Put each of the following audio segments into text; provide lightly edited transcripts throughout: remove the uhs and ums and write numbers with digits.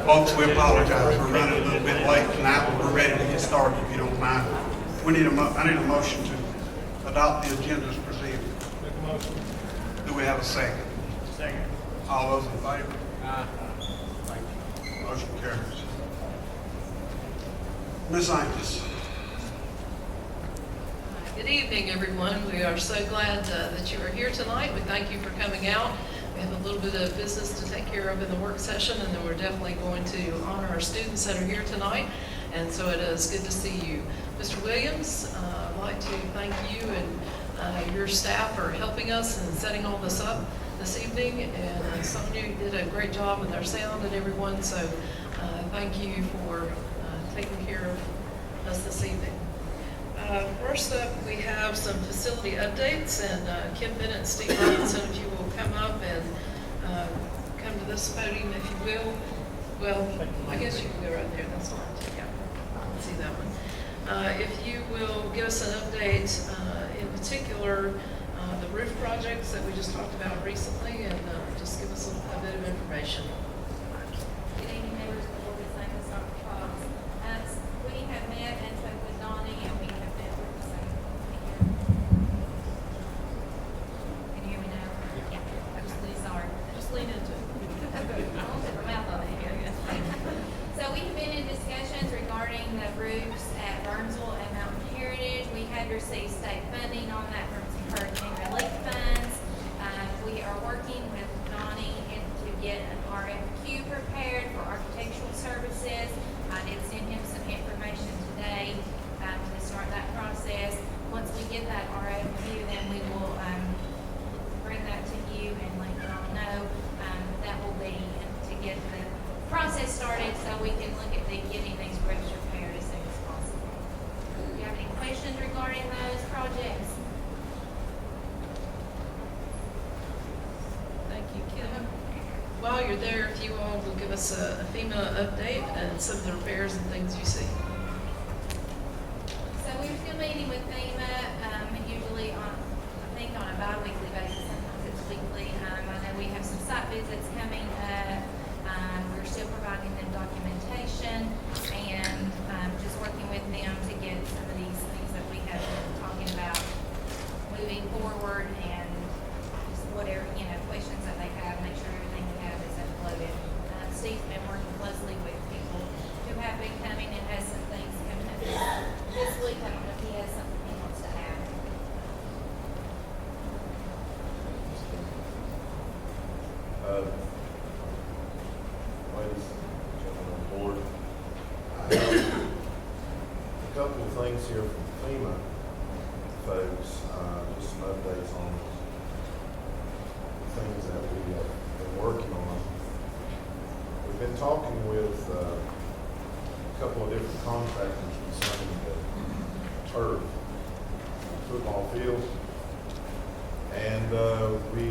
Folks, we apologize. We're running a little bit late tonight, but we're ready to get started if you don't mind. I need a motion to adopt the agenda as presented. Make a motion. Do we have a second? Second. All those in favor? Thank you. Motion carries. Ms. Angus. Good evening, everyone. We are so glad that you are here tonight. We thank you for coming out. We have a little bit of business to take care of in the work session, and then we're definitely going to honor our students that are here tonight. And so it is good to see you. Mr. Williams, I'd like to thank you and your staff for helping us and setting all this up this evening. And some of you did a great job with our sound and everyone, so thank you for taking care of us this evening. First up, we have some facility updates, and Kim Bennett and Steve Robinson, if you will come up and come to this podium, if you will. Well, I guess you can go right there, that's fine. Yeah, I can see that one. If you will give us an update, in particular, the roof projects that we just talked about recently, and just give us a bit of information. Good evening, members of the board. His name is Dr. Fox. We have met and spoke with Donnie, and we have met with the same. Can you hear me now? Yeah. I'm just really sorry. Just lean into it. I won't put my mouth on it here. So we have been in discussions regarding the roofs at Burnsville and Mountain Heritage. We had received state funding on that from some hurricane relief funds. We are working with Donnie to get an RFQ prepared for architectural services. I did send him some information today to start that process. Once we get that RFQ, then we will bring that to you and let you all know. That will be to get the process started so we can look at getting these roofs repaired as soon as possible. Do you have any questions regarding those projects? Thank you, Kim. While you're there, if you all will give us a FEMA update and some of the repairs and things you see. So we're still meeting with FEMA, usually on, I think on a bi-weekly basis, sometimes it's weekly. I know we have some site visits coming up. We're still providing them documentation and just working with them to get some of these things that we have been talking about moving forward, and just whatever, questions that they have, make sure everything we have is uploaded. Steve's been working closely with people who have been coming and has some things coming up this week. I don't know if he has something he wants to add. Ladies and gentlemen on the board, I have a couple of things here from FEMA folks, just some updates on the things that we have been working on. We've been talking with a couple of different contractors concerning the turf football field, and we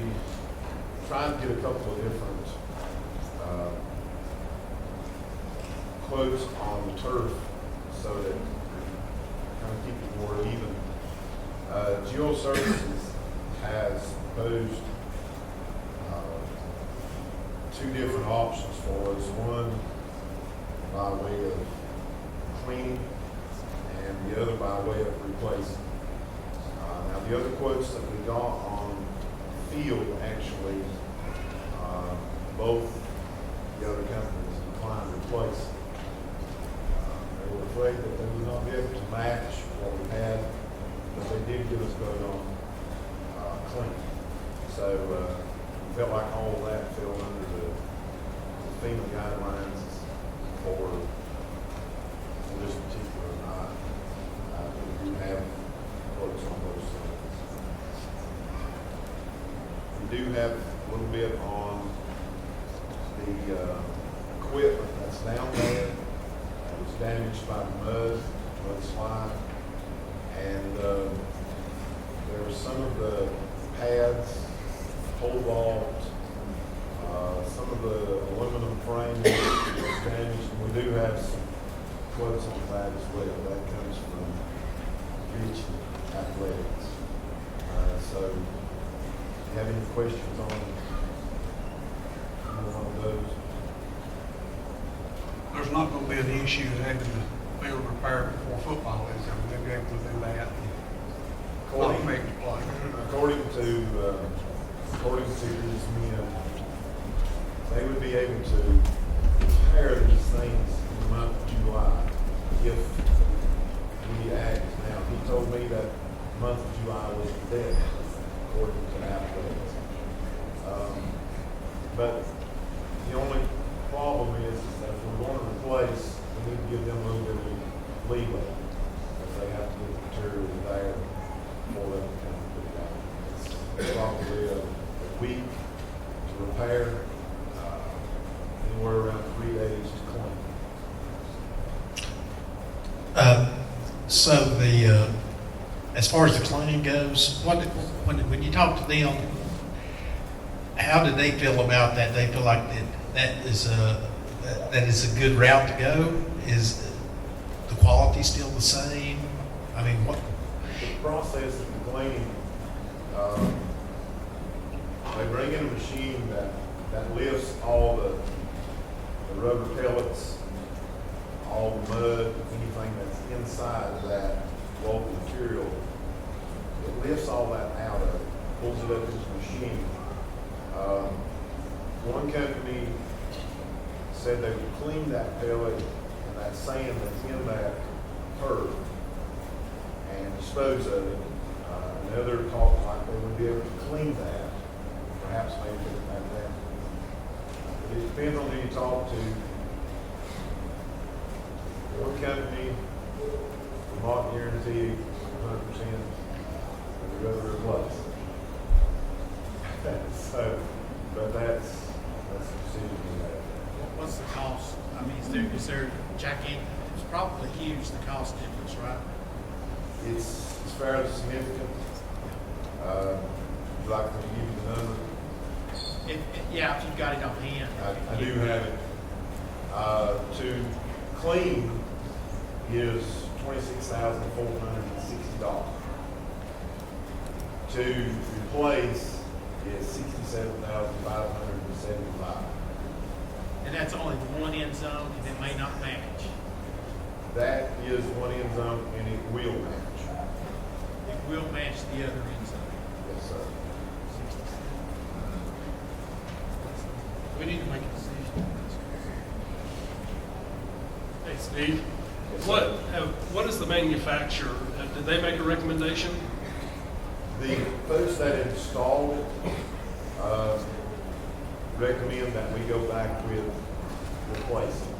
tried to get a couple of different quotes on the turf so that kind of keep it more even. Geo Services has proposed two different options for us. One by way of cleaning and the other by way of replacing. Now the other quotes that we got on field, actually, both the other companies declined to replace. They were afraid that they would not be able to match what we had, but they did give us quote on clean. So we felt like all of that fell under the FEMA guidelines for this particular night. We do have quotes on those things. We do have a little bit on the equipment that's down there that was damaged by the mudslide, and there were some of the pads, pole vault, some of the aluminum frame was damaged, and we do have some quotes on that as well. That comes from Beach Athletics. So, do you have any questions on one of those? not gonna be an issue having the field repaired before football is, I mean, they'll be able to do that. Not affect the play. According to these men, they would be able to repair these things in the month of July if we act. Now, he told me that the month of July was dead, according to Athletics. But the only problem is that if we're going to replace, we need to give them a little bit of leeway, because they have to get the material there before they can come and put it out. It's probably a week to repair, anywhere around 3 days to clean. So as far as the cleaning goes, when you talk to them, how do they feel about that? They feel like that is a good route to go? Is the quality still the same? I mean, what? The process of the cleaning, they bring in a machine that lifts all the rubber pellets, all the mud, anything that's inside of that local material. It lifts all that out of it, pulls it up in this machine. One company said they would clean that pellet and that sand that's in that curve and dispose of it. Another talked like they would be able to clean that, perhaps maybe take it back down. It depends on who you talk to. One company will not guarantee 100%, but the other replace. So, but that's the decision we have. What's the cost? I mean, is there gigantic, it's probably huge, the cost difference, right? It's fairly significant. Would you like me to give you the number? Yeah, if you've got it on hand. I do have it. To clean is $26,460. To replace is $67,575. And that's only one end zone, and it may not match. That is one end zone, and it will match. It will match the other end zone. Yes, sir. We need to make a decision. Hey, Steve, Yes, what, sir. what is the manufacturer? Did they make a recommendation? The folks that installed it recommend that we go back with replacing.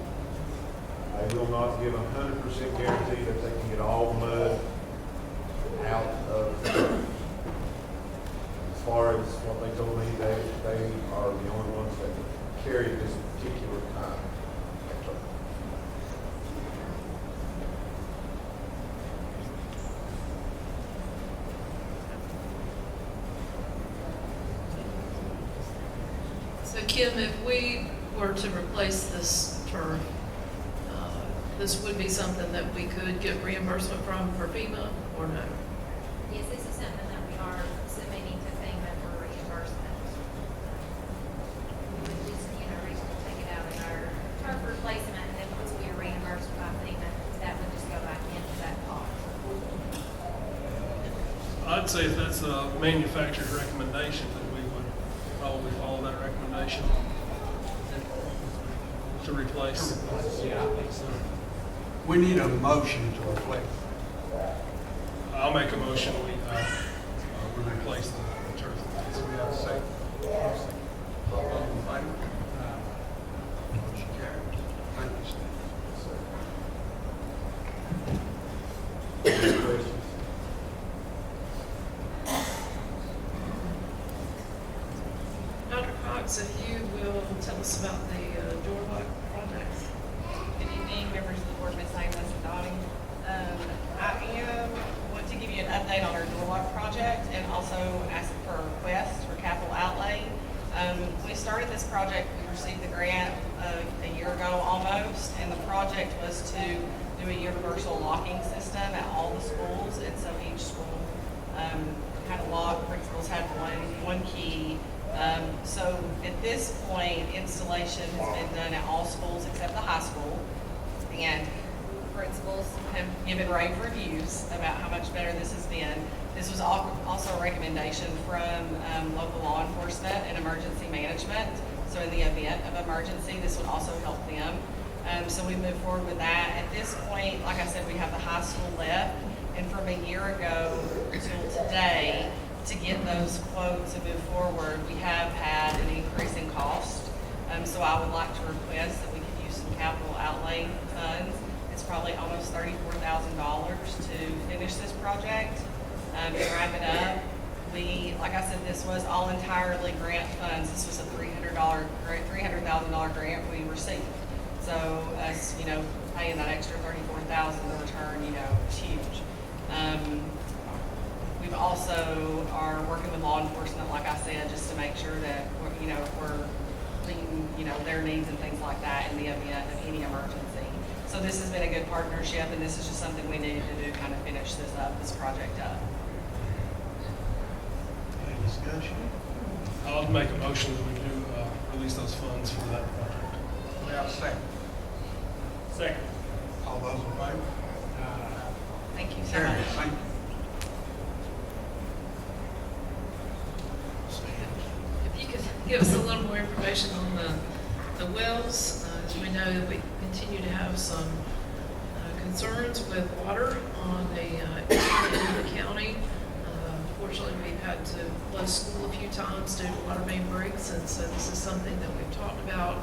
They will not give 100% guarantee that they can get all the mud out of the truck. As far as what they told me, they are the only ones that carry this particular kind of truck. So Kim, if we were to replace this turf, this would be something that we could get reimbursement from for FEMA or no? Yes, this is something that we are submitting to FEMA for reimbursement. We would just, take it out in our turf replacement, and then once we are reimbursed by FEMA, that would just go back into that pot. I'd say if that's a manufacturer's recommendation, that we would probably follow that recommendation to replace. Yeah, I think so. We need a motion to reflect. I'll make a motion, we replace the turf. So we have a second. All those in favor? Motion carried. Thank you, Steve. Any questions? Dr. Cox, if you will tell us about the door lock projects. Good evening, members of the board, Ms. Amos and Dottie. Want to give you an update on our door lock project and also ask for a request for capital outlay. We started this project, we received the grant a year ago almost, and the project was to do a universal locking system at all the schools, and so each school had a lock, principals had one key. So at this point, installation has been done at all schools except the high school. And principals have given rave reviews about how much better this has been. This was also a recommendation from local law enforcement and emergency management. So in the event of emergency, this would also help them. So we moved forward with that. At this point, like I said, we have the high school left. And from a year ago till today, to get those quotes and move forward, we have had an increase in cost. So I would like to request that we could use some capital outlay funds. It's probably almost $34,000 to finish this project and wrap it up. Like I said, this was all entirely grant funds. This was a $300,000 grant we received. So us, paying that extra $34,000 in return, is huge. We've also are working with law enforcement, like I said, just to make sure that we're meeting, their needs and things like that in the event of any emergency. So this has been a good partnership, and this is just something we needed to do, kind of finish this project up. Any discussion? I'll make a motion that we do release those funds for that project. We have a second. Second. All those in favor? Thank you so Carried. much. Thank you. If you could give us a little more information on the wells, as we know that we continue to have some concerns with water on the eastern end of the county. Fortunately, we've had to close school a few times due to water main breaks, and so this is something that we've talked about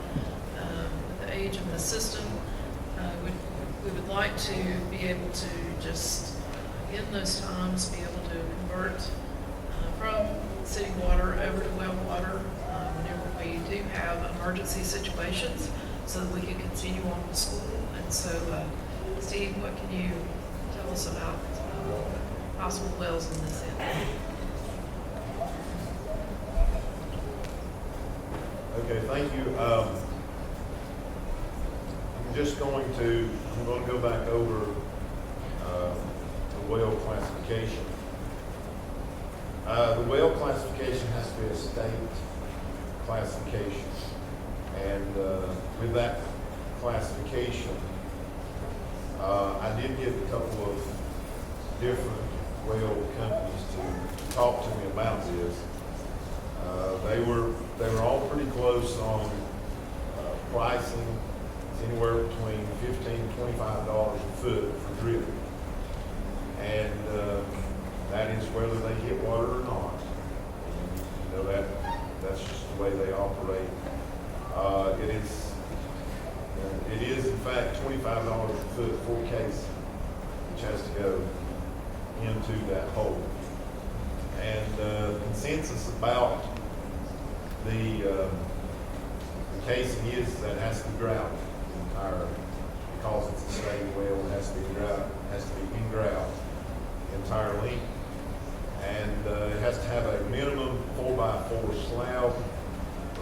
with the age of the system. We would like to be able to just, in those times, be able to convert from city water over to well water whenever we do have emergency situations, so that we can continue on with school. And so, Steve, what can you tell us about possible wells in this area? Okay, thank you. I'm going to go back over the well classification. The well classification has to be a state classification. And with that classification, I did get a couple of different well companies to talk to me about this. They were all pretty close on pricing. It's anywhere between $15 and $25 a foot for drilling. And that is whether they get water or not. That's just the way they operate. It is in fact $25 a foot for casing, which has to go into that hole. And consensus about the casing is that it has to be grouted entirely, because it's a state well. It has to be grouted, has to be in grout entirely, and it has to have a minimum 4x4 slab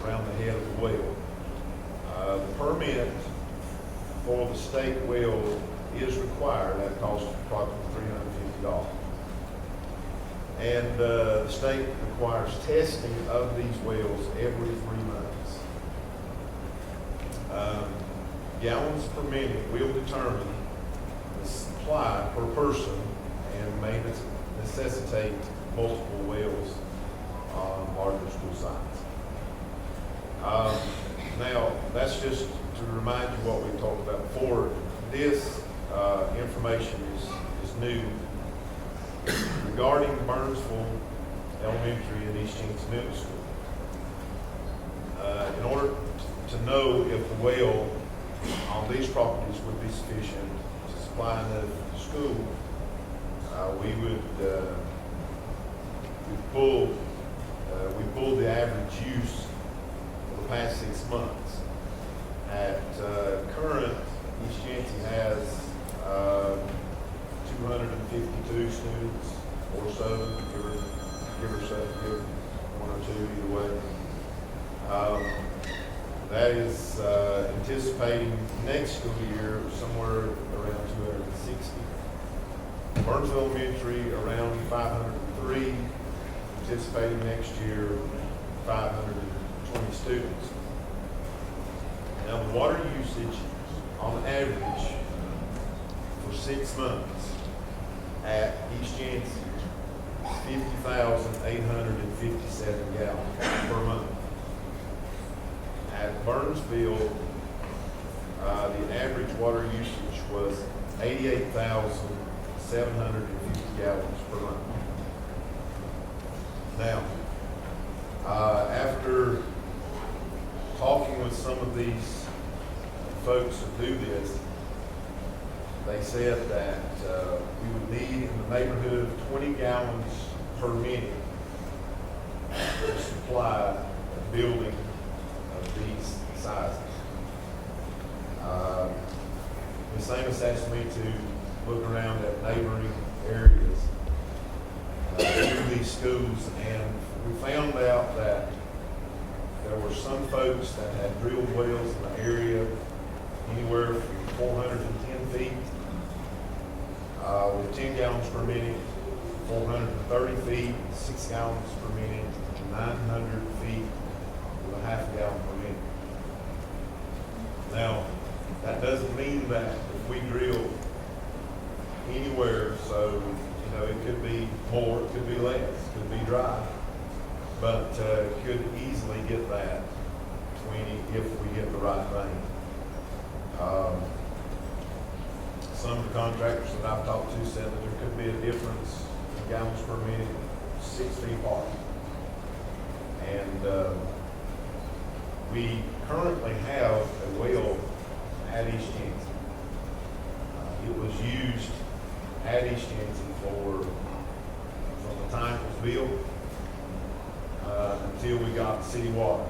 around the head of the well. The permit for the state well is required. That costs approximately $350. And the state requires testing of these wells every 3 months. Gallons per minute will determine the supply per person and may necessitate multiple wells on larger school sites. Now, that's just to remind you what we talked about before. This information is new. Regarding Burnsville Elementary and East Yancey Middle School, in order to know if the well on these properties would be sufficient to supply enough school, we pulled the average use for the past 6 months. At current, East Yancey has 252 students or so, give or take, one or two, either way. That is anticipating next school year somewhere around 260. Burnsville Elementary around 503, anticipating next year 520 students. Now the water usage on average, for 6 months at East Yancey, 50,857 gallons per month. At Burnsville, the average water usage was 88,750 gallons per month. Now, after talking with some of these folks who do this, they said that we would need in the neighborhood of 20 gallons per minute to supply a building of these sizes. Ms. Amos asked me to look around at neighboring areas through these schools, and we found out that there were some folks that had drilled wells in the area anywhere from 410 feet with 10 gallons per minute, 430 feet, 6 gallons per minute, and 900 feet with a half gallon per minute. Now, that doesn't mean that if we drill anywhere, so, it could be more, it could be less, it could be dry, but could easily get that 20 if we get the right thing. Some of the contractors that I've talked to said that there could be a difference in gallons per minute, 6 feet apart. And we currently have a well at East Yancey. It was used at East Yancey from the time it was built until we got city water.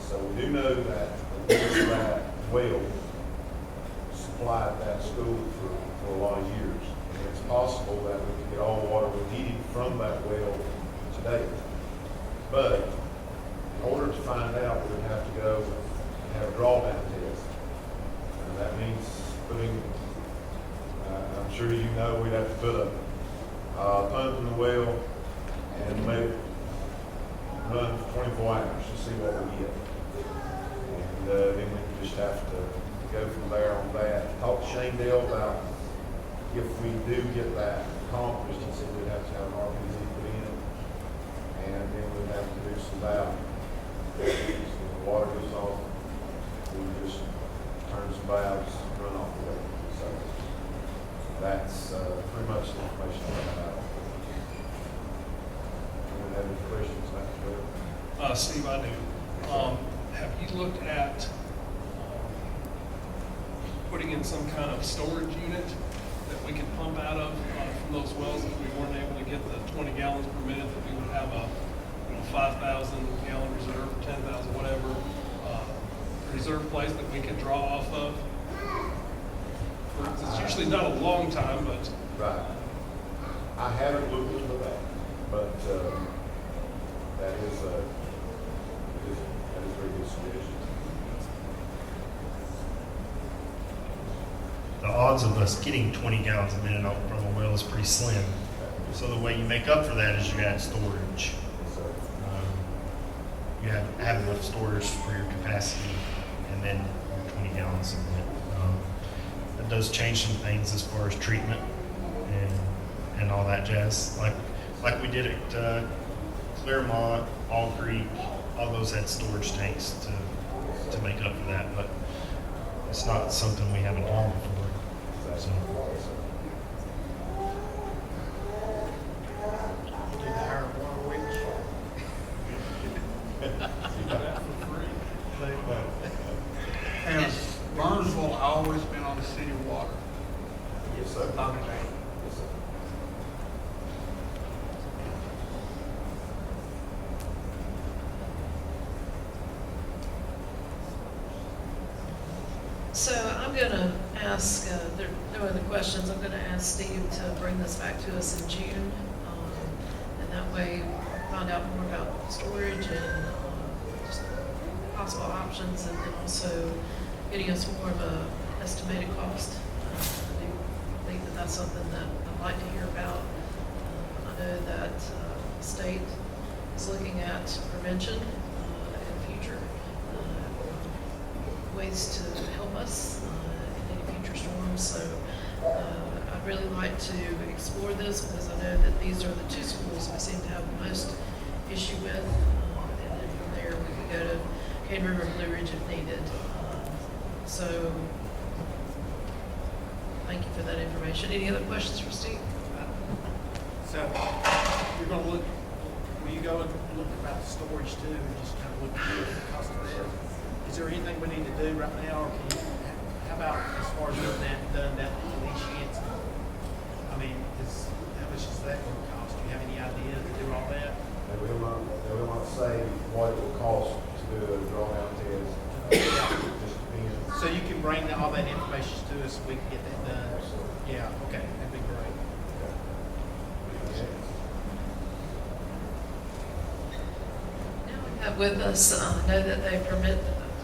So we do know that that well supplied that school for a lot of years. And it's possible that we can get all the water we need from that well today. But in order to find out, we would have to go and have a drawdown test. And that means putting, I'm sure you know, we'd have to put a pump in the well and let it run for 24 hours to see what we get. And then we just have to go from there on that. Talk to Shane Dale about if we do get that accomplished, he said we'd have to have an RPZ put in, and then we'd have to do some valve. When the water goes off, we just turn some valves and run off the way. So that's pretty much the information I have about it. Anyone have any questions about that? Steve, I do. Have you looked at putting in some kind of storage unit that we could pump out of from those wells if we weren't able to get the 20 gallons per minute, that we would have a 5,000 gallon reserve, 10,000, whatever, reserve place that we could draw off of? It's usually not a long time, but. Right. I haven't looked into that, but that is a very good suggestion. The odds of us getting 20 gallons a minute from a well is pretty slim. So the way you make up for that is you add storage. You have enough storage for your capacity, and then your 20 gallons a minute. It does change some things as far as treatment and all that jazz. Like we did at Claremont, All Creek, all those had storage tanks to make up for that, but it's not something we haven't done before. So. Did they hire a water witch? Has Burnsville always been on the city water? Yes, sir. Okay. Yes, sir. So I'm going to ask, there are no other questions, I'm going to ask Steve to bring this back to us in June. And that way we'll find out more about storage and just possible options, and then also getting us more of a estimated cost. I do think that that's something that I'd like to hear about. I know that the state is looking at prevention in the future, ways to help us future storms. So I'd really like to explore this because I know that these are the two schools we seem to have the most issue with. And then from there, we could go to Cane River and Blue Ridge if needed. So thank you for that information. Any other questions for Steve? So you're gonna look, will you go and look about the storage too, and just kind of look at the cost of that? Is there anything we need to do right now, or can you, how about as far as getting that done, that lease Yancey? I mean, how much is that gonna cost? Do you have any idea to do all that? They will not say what it will cost to do a drawdown test. It just depends. So you can bring all that information to us, we can get that done? Yeah, okay, that'd be great. Now we have with us, I know that they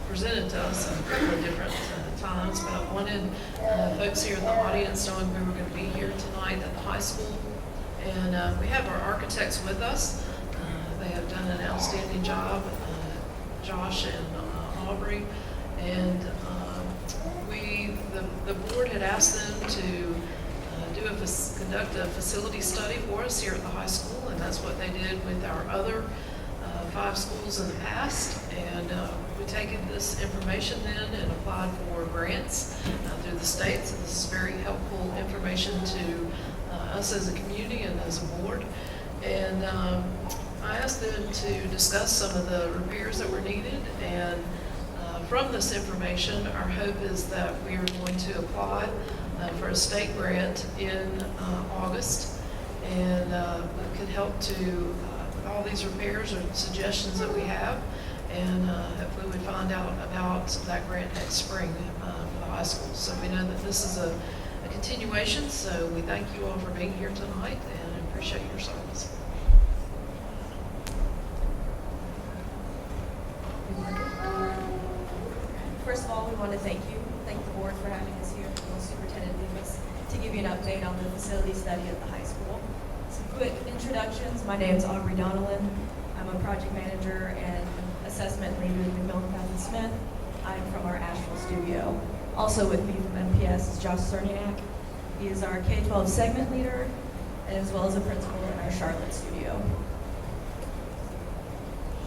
presented to us a couple of different times, but I wanted folks here in the audience knowing we were going to be here tonight at the high school. And we have our architects with us. They have done an outstanding job, Josh and Aubrey. And the board had asked them to conduct a facility study for us here at the high school, and that's what they did with our other 5 schools in the past. And we taken this information then and applied for grants through the state. So this is very helpful information to us as a community and as a board. And I asked them to discuss some of the repairs that were needed. And from this information, our hope is that we are going to apply for a state grant in August. And it could help to with all these repairs or suggestions that we have. And hopefully we find out about that grant next spring for the high school. So we know that this is a continuation. So we thank you all for being here tonight and appreciate your service. First of all, we want to thank the board for having us here, the superintendent Davis, to give you an update on the facility study at the high school. Some quick introductions. My name is Aubrey Donnellan. I'm a project manager and assessment leader with McMillan Path & Smith. I'm from our Asheville studio. Also with me from MPS is Josh Cerniak. He is our K-12 segment leader, as well as a principal in our Charlotte studio.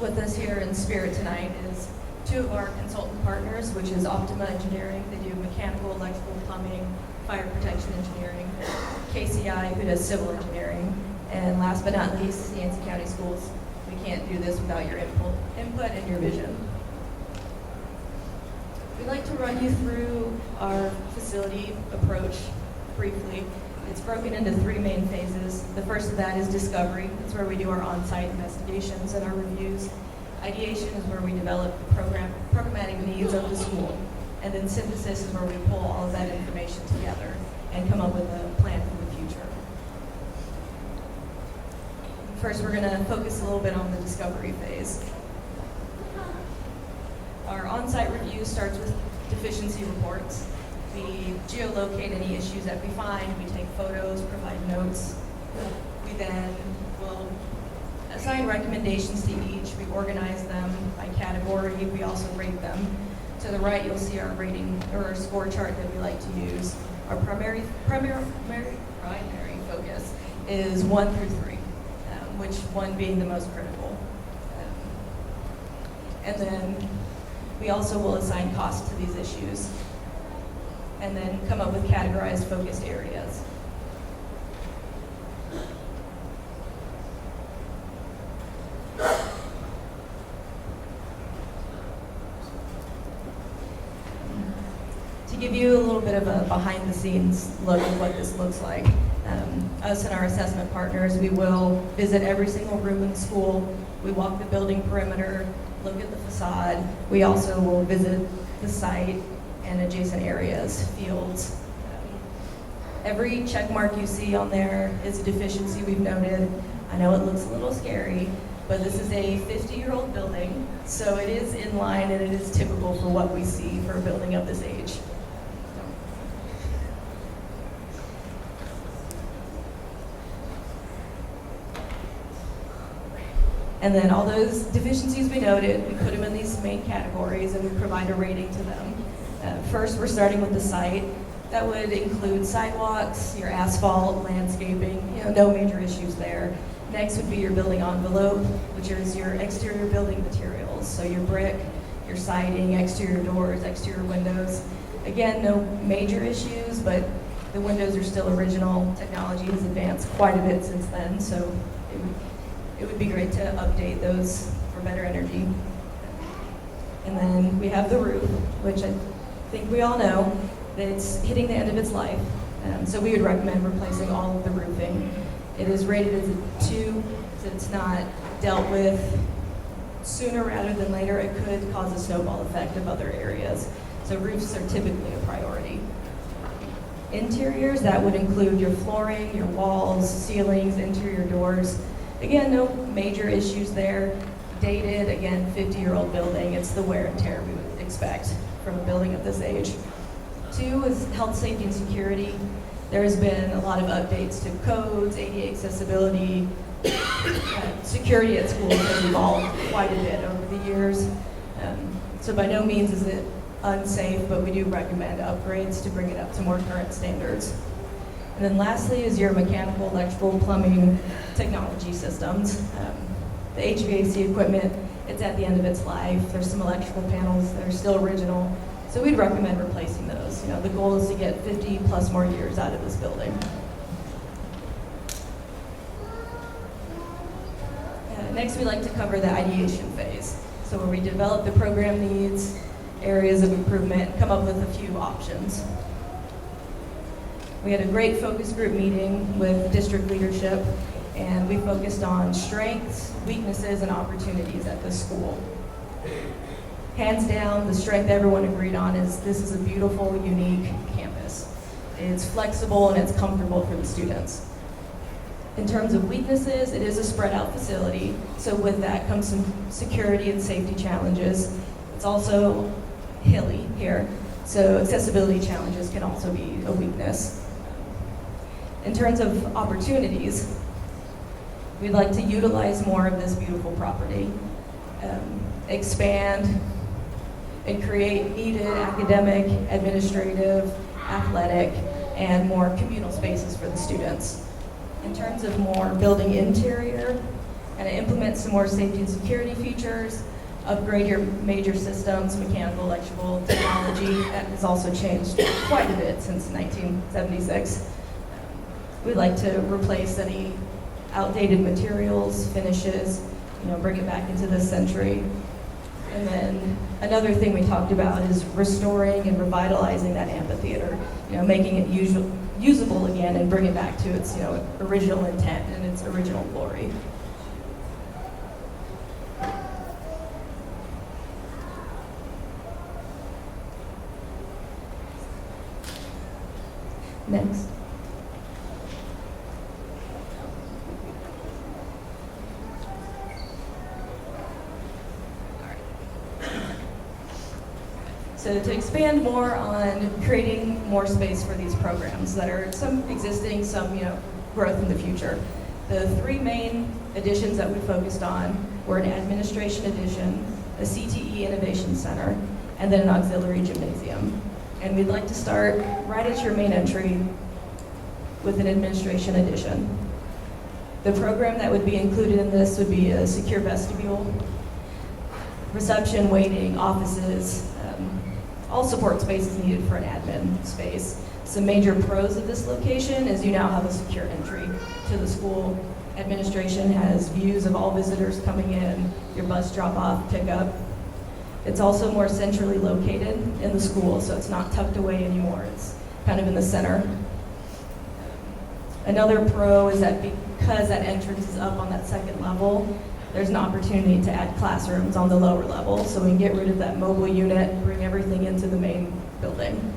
With us here in spirit tonight is 2 of our consultant partners, which is Optima Engineering. They do mechanical, electrical, plumbing, fire protection engineering. KCI, who does civil engineering. And last but not least, Yancey County Schools. We can't do this without your input and your vision. We'd like to run you through our facility approach briefly. It's broken into 3 main phases. The first of that is discovery. That's where we do our on-site investigations and our reviews. Ideation is where we develop the programmatic needs of the school. And then synthesis is where we pull all of that information together and come up with a plan for the future. First, we're going to focus a little bit on the discovery phase. Our on-site review starts with deficiency reports. We geolocate any issues that we find. We take photos, provide notes. We then will assign recommendations to each. We organize them by category. We also rate them. To the right, you'll see our rating or our score chart that we like to use. Our primary focus is 1 through 3, which 1 being the most critical. And then we also will assign costs to these issues, and then come up with categorized focused areas. To give you a little bit of a behind-the-scenes look at what this looks like, us and our assessment partners, we will visit every single room in the school. We walk the building perimeter, look at the facade. We also will visit the site and adjacent areas, fields. Every check mark you see on there is a deficiency we've noted. I know it looks a little scary, but this is a 50-year-old building, so it is in line and it is typical for what we see for a building of this age. And then all those deficiencies we noted, we put them in these main categories and we provide a rating to them. First, we're starting with the site. That would include sidewalks, your asphalt, landscaping, no major issues there. Next would be your building envelope, which is your exterior building materials. So your brick, your siding, exterior doors, exterior windows. Again, no major issues, but the windows are still original. Technology has advanced quite a bit since then, so it would be great to update those for better energy. And then we have the roof, which I think we all know that it's hitting the end of its life. So we would recommend replacing all of the roofing. It is rated as a 2, so it's not dealt with sooner rather than later. It could cause a snowball effect of other areas. So roofs are typically a priority. Interiors, that would include your flooring, your walls, ceilings, interior doors. Again, no major issues there. Dated, again, 50-year-old building. It's the wear and tear we would expect from a building of this age. 2 is health, safety, and security. There has been a lot of updates to codes, ADA accessibility, security at schools has evolved quite a bit over the years. So by no means is it unsafe, but we do recommend upgrades to bring it up to more current standards. And then lastly is your mechanical, electrical, plumbing, technology systems. The HVAC equipment, it's at the end of its life. There's some electrical panels that are still original. So we'd recommend replacing those. The goal is to get 50 plus more years out of this building. Next, we'd like to cover the ideation phase. So where we develop the program needs, areas of improvement, come up with a few options. We had a great focus group meeting with district leadership, and we focused on strengths, weaknesses, and opportunities at the school. Hands down, the strength everyone agreed on is this is a beautiful, unique campus. It's flexible and it's comfortable for the students. In terms of weaknesses, it is a spread out facility, so with that comes some security and safety challenges. It's also hilly here, so accessibility challenges can also be a weakness. In terms of opportunities, we'd like to utilize more of this beautiful property, expand and create needed academic, administrative, athletic, and more communal spaces for the students. In terms of more building interior, and implement some more safety and security features, upgrade your major systems, mechanical, electrical, technology. That has also changed quite a bit since 1976. We'd like to replace any outdated materials, finishes, bring it back into this century. And then another thing we talked about is restoring and revitalizing that amphitheater, making it usable again and bring it back to its original intent and its original glory. Next. So to expand more on creating more space for these programs that are some existing, some growth in the future. The 3 main additions that we focused on were an administration addition, a CTE Innovation Center, and then an auxiliary gymnasium. And we'd like to start right at your main entry with an administration addition. The program that would be included in this would be a secure vestibule, reception, waiting, offices, all support spaces needed for an admin space. Some major pros of this location is you now have a secure entry to the school. Administration has views of all visitors coming in, your bus drop-off, pickup. It's also more centrally located in the school, so it's not tucked away anymore. It's kind of in the center. Another pro is that because that entrance is up on that 2nd level, there's an opportunity to add classrooms on the lower level, so we can get rid of that mobile unit and bring everything into the main building.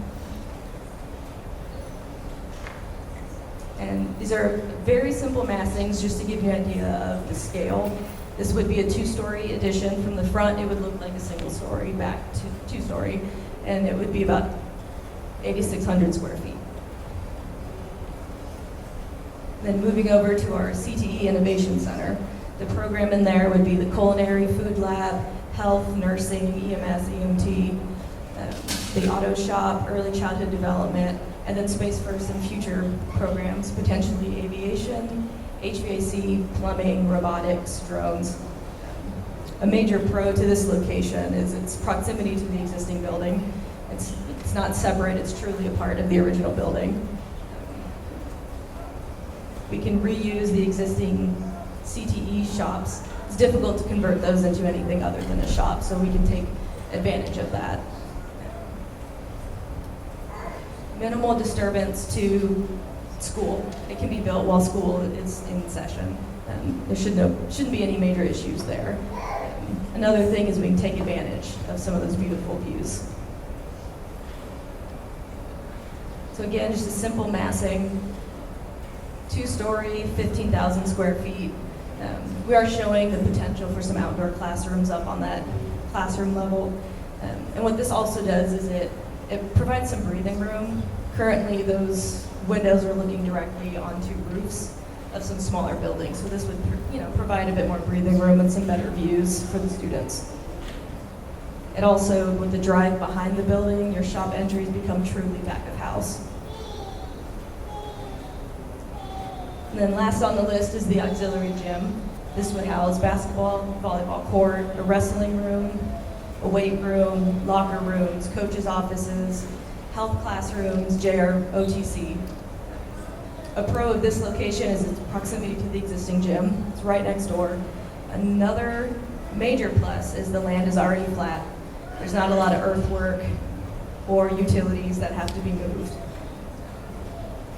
And these are very simple massings, just to give you an idea of the scale. This would be a 2-story addition. From the front, it would look like a single story, back to 2-story, and it would be about 8,600 square feet. Then moving over to our CTE Innovation Center. The program in there would be the culinary, food lab, health, nursing, EMS, EMT, the auto shop, early childhood development, and then space for some future programs, potentially aviation, HVAC, plumbing, robotics, drones. A major pro to this location is its proximity to the existing building. It's not separate, it's truly a part of the original building. We can reuse the existing CTE shops. It's difficult to convert those into anything other than a shop, so we can take advantage of that. Minimal disturbance to school. It can be built while school is in session. There shouldn't be any major issues there. Another thing is we can take advantage of some of those beautiful views. So again, just a simple massing, 2-story, 15,000 square feet. We are showing the potential for some outdoor classrooms up on that classroom level. And what this also does is it provides some breathing room. Currently, those windows are looking directly onto roofs of some smaller buildings. So this would, provide a bit more breathing room and some better views for the students. It also, with the drive behind the building, your shop entries become truly back of house. And then last on the list is the auxiliary gym. This would house basketball, volleyball court, a wrestling room, a weight room, locker rooms, coaches' offices, health classrooms, JR, OTC. A pro of this location is its proximity to the existing gym. It's right next door. Another major plus is the land is already flat. There's not a lot of earthwork or utilities that have to be moved.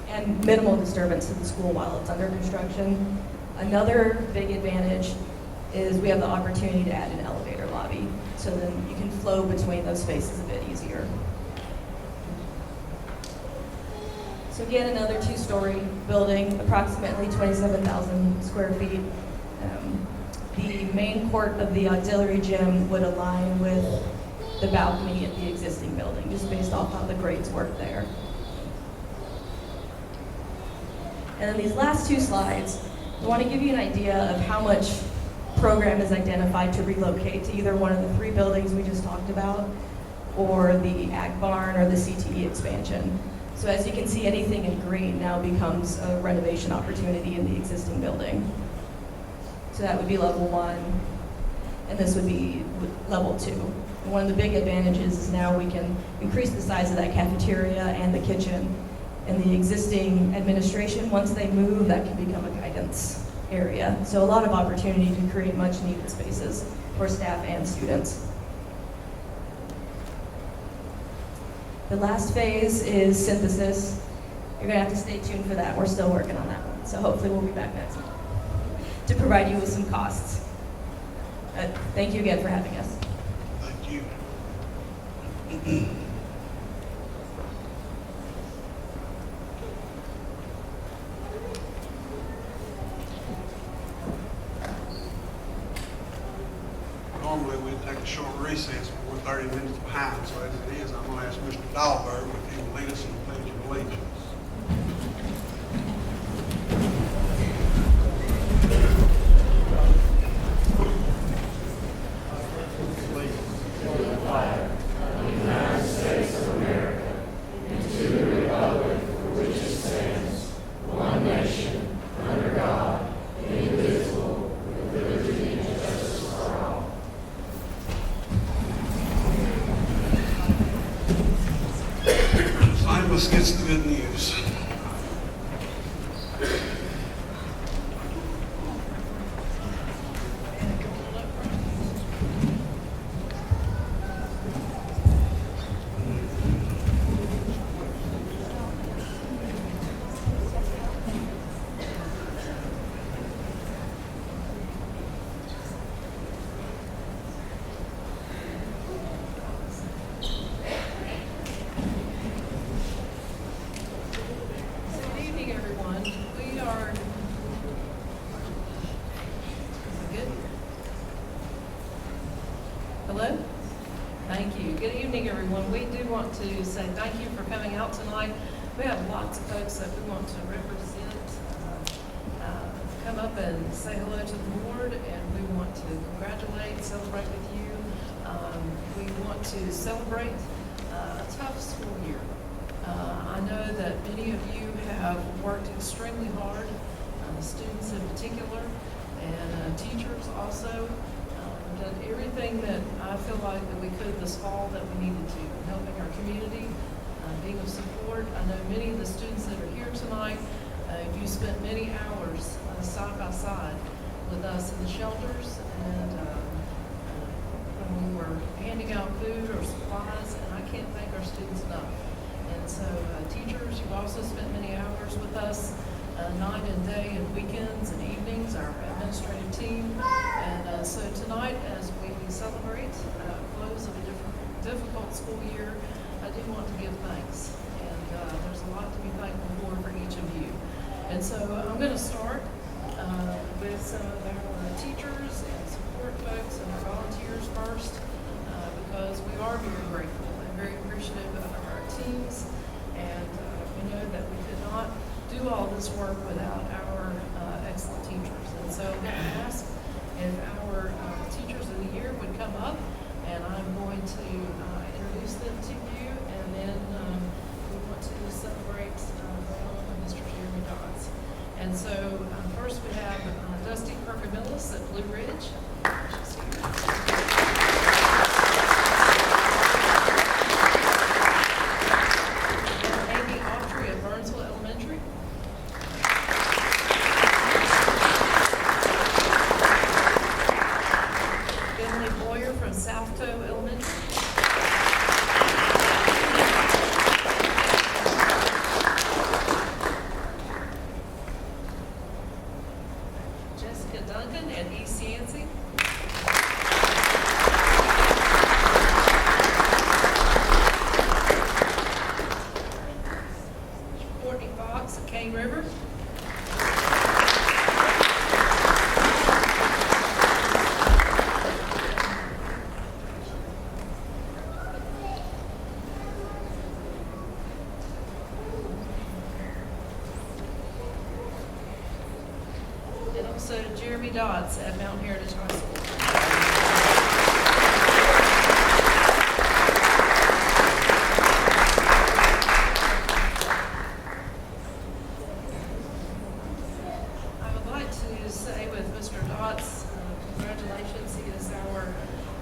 And minimal disturbance to the school while it's under construction. Another big advantage is we have the opportunity to add an elevator lobby, so then you can flow between those spaces a bit easier. So again, another 2-story building, approximately 27,000 square feet. The main court of the auxiliary gym would align with the balcony at the existing building, just based off how the grades work there. And then these last 2 slides, I want to give you an idea of how much program is identified to relocate to either one of the 3 buildings we just talked about, or the Ag Barn or the CTE expansion. So as you can see, anything in green now becomes a renovation opportunity in the existing building. So that would be level 1, and this would be level 2. And one of the big advantages is now we can increase the size of that cafeteria and the kitchen. And the existing administration, once they move, that can become a guidance area. So a lot of opportunity to create much needed spaces for staff and students. The last phase is synthesis. You're gonna have to stay tuned for that. We're still working on that one. So hopefully we'll be back next month to provide you with some costs. Thank you again for having us. Thank you. Normally we'd take a short recess, but we're 30 minutes behind, so as it is, I'm going to ask Mr. Dahlberg if he will lead us in the Pledge of Allegiance. Amos gets the good news. Good evening, everyone. We are, good? Hello? Thank you. Good evening, everyone. We do want to say thank you for coming out tonight. We have lots of folks that we want to represent, come up and say hello to the board, and we want to congratulate, celebrate with you. We want to celebrate that many of you have worked extremely hard, students in particular, and teachers also, done everything that I feel like that we could this fall that we needed to, in helping our community, being of support. I know many of the students that are here tonight, you spent many hours side by side with us in the shelters, and when we were handing out food or supplies, and I can't thank our students enough. And so teachers, you've also spent many hours with us, night and day and weekends and evenings, our administrative team. And so tonight, as we celebrate close of a difficult school year, I do want to give thanks. And there's a lot to be thankful for each of you. And so I'm going to start with some of our teachers and support folks and our volunteers first, because we are very grateful and very appreciative of our teams. And we know that we could not do all this work without our excellent teachers. And so I'm going to ask if our teachers of the year would come up, and I'm going to introduce them to you, and then we want to celebrate Mr. Jeremy Dodds. And so first we have Dusty Perkamillis at Blue Ridge. She's here. Yancey. Courtney Fox at Cane River. And also Jeremy Dodds at Mount Heritage High School. I would like to say with Mr. Dodds, congratulations. He is our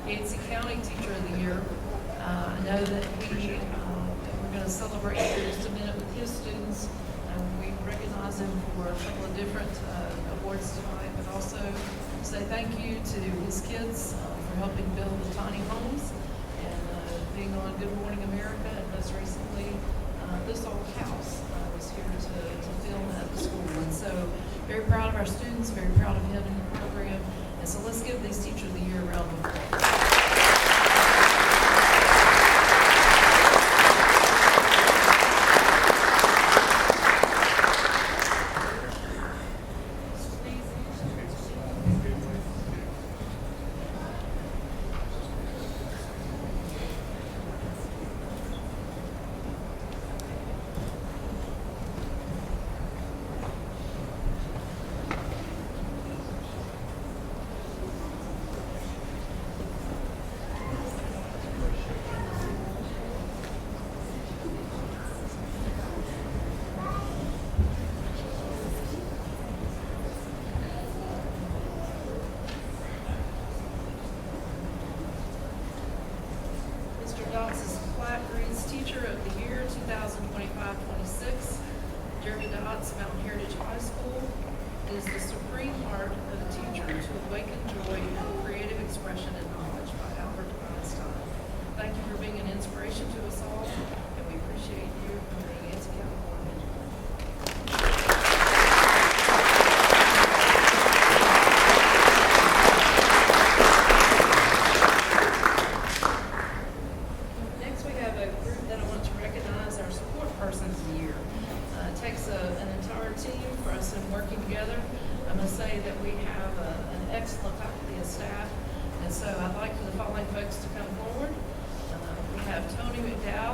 Yancey County Teacher of the Year. I know that we're going to celebrate in just a minute with his students. We recognize him for a couple of different awards tonight, but also say thank you to his kids for helping build the tiny homes and being on Good Morning America, and most recently This Old House was here to film at the school. And so very proud of our students, very proud of him and the program. And so let's give these Teachers of the Year a round of applause. Dodds is Platte Reed's Teacher of the Year 2025-26. Jeremy Dodds, Mountain Heritage High School, is the supreme art of a teacher to awaken joy and creative expression and knowledge by Albert Einstein. Thank you for being an inspiration to us all, and we appreciate you from the Yancey County Board of Education. Next, we have a group that I want to recognize, our support persons of the year. It takes an entire team for us in working together. I must say that we have an excellent faculty and staff, and so I'd like for the following folks to come forward. We have Tony McDowell,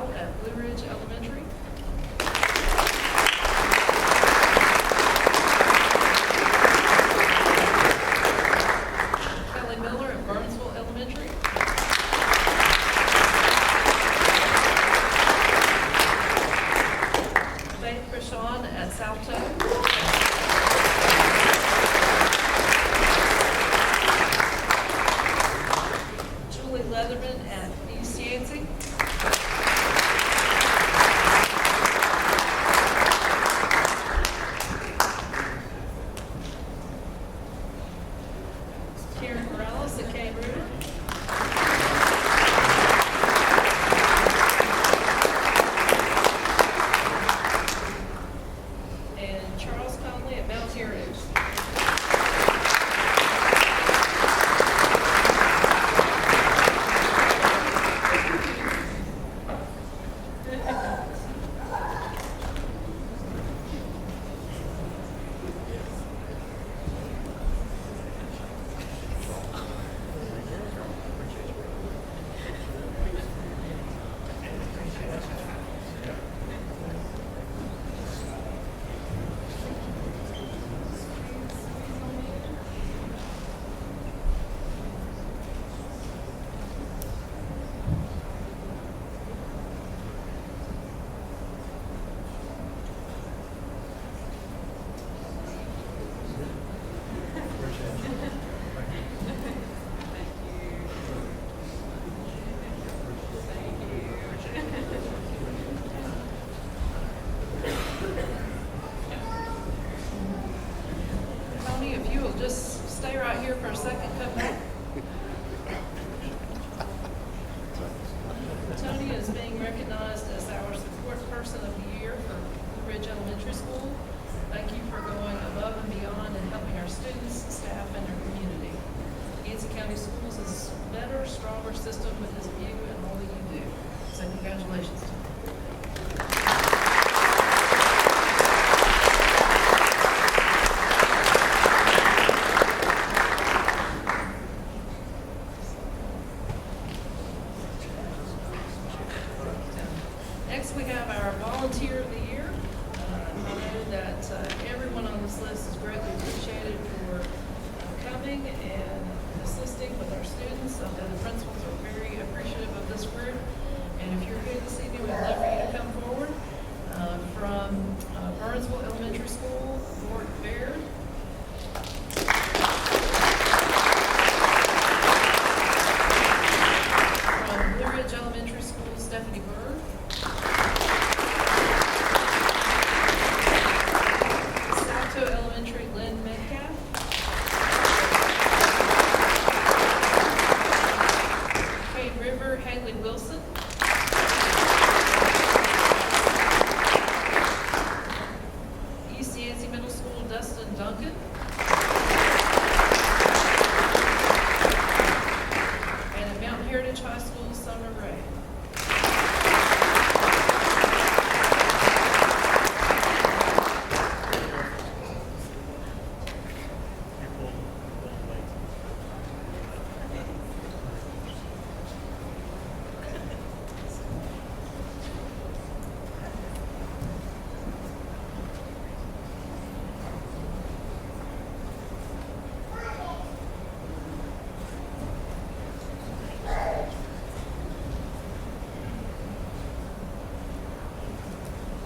Person of the Year for Blue Ridge Elementary School. Thank you for going above and beyond and helping our students, staff, and their community. Yancey County Schools is a better, stronger system because of you and all that you do. So congratulations to you. Next, we have our Volunteer of the Year. I know that everyone on this list is greatly appreciated for coming and assisting with our students. The principals are very appreciative of this group. And if you're here this evening, we'd love for you to come forward. From Burnsville Elementary School, Lord Baird. From Blue Ridge Elementary School, Stephanie Bird. Salto Elementary, Lynn Metcalf. Cade River, Haley Wilson. East Yancey Middle School, Dustin Duncan. And at Mountain Heritage High School, Summer Ray.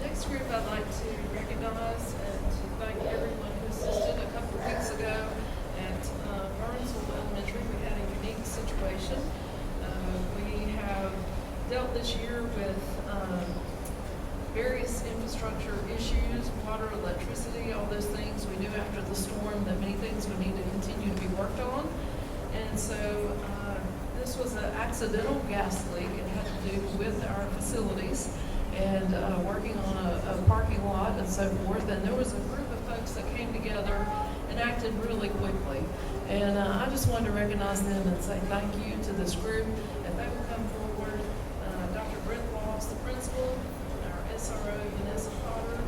Next group I'd like to recognize and to thank everyone who assisted. A couple of weeks ago at Burnsville Elementary, we had a unique situation. We have dealt this year with various infrastructure issues, water, electricity, all those things. We knew after the storm that many things would need to continue to be worked on. And so this was an accidental gas leak. It had to do with our facilities and working on a parking lot and so forth. And there was a group of folks that came together and acted really quickly. And I just wanted to recognize them and say thank you to this group. If they will come forward, Dr. Brent Loss, the principal, our SRO, Vanessa Potter,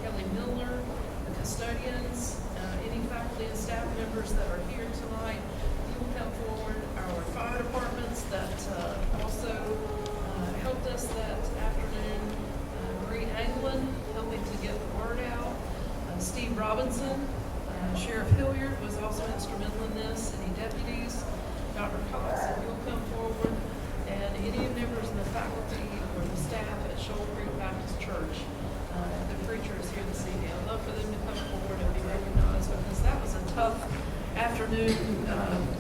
Kelly Miller, the custodians, any faculty and staff members that are here tonight, you will come forward. Our fire departments that also helped us that afternoon. Marie Anglin helping to get the word out. Steve Robinson, Sheriff Hilliard was also instrumental in this. Any deputies, Dr. Cox, if you'll come forward, and any members of the faculty or the staff at Shoal Creek Baptist Church. The preacher is here this evening. I'd love for them to come forward and be recognized because that was a tough afternoon.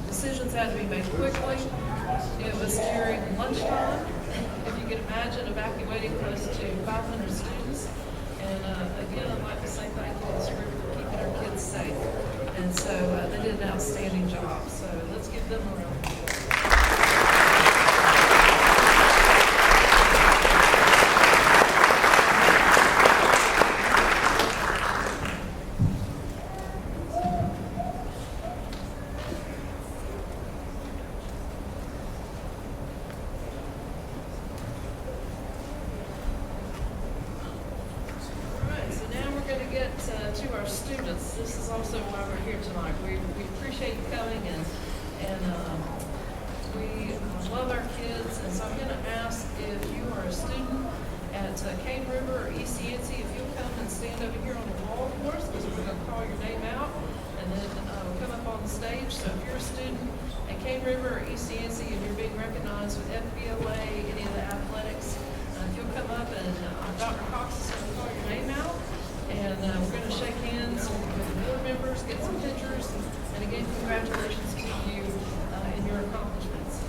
Decisions had to be made quickly. It was during lunchtime. If you can imagine evacuating close to 500 students. And again, I'd like to say thank you to this group for keeping our kids safe. And so they did an outstanding job. So let's give them a round of applause. To our students, this is also why we're here tonight. We appreciate you coming and we love our kids. And so I'm going to ask if you are a student at Cade River or East Yancey, if you'll come and stand over here on the wall for us, because we're going to call your name out and then come up on the stage. So if you're a student at Cade River or East Yancey and you're being recognized with FBLA, any of the athletics, if you'll come up and Dr. Cox is going to call your name out. And we're going to shake hands with the board members, get some pictures, and again, congratulations to you in your accomplishments.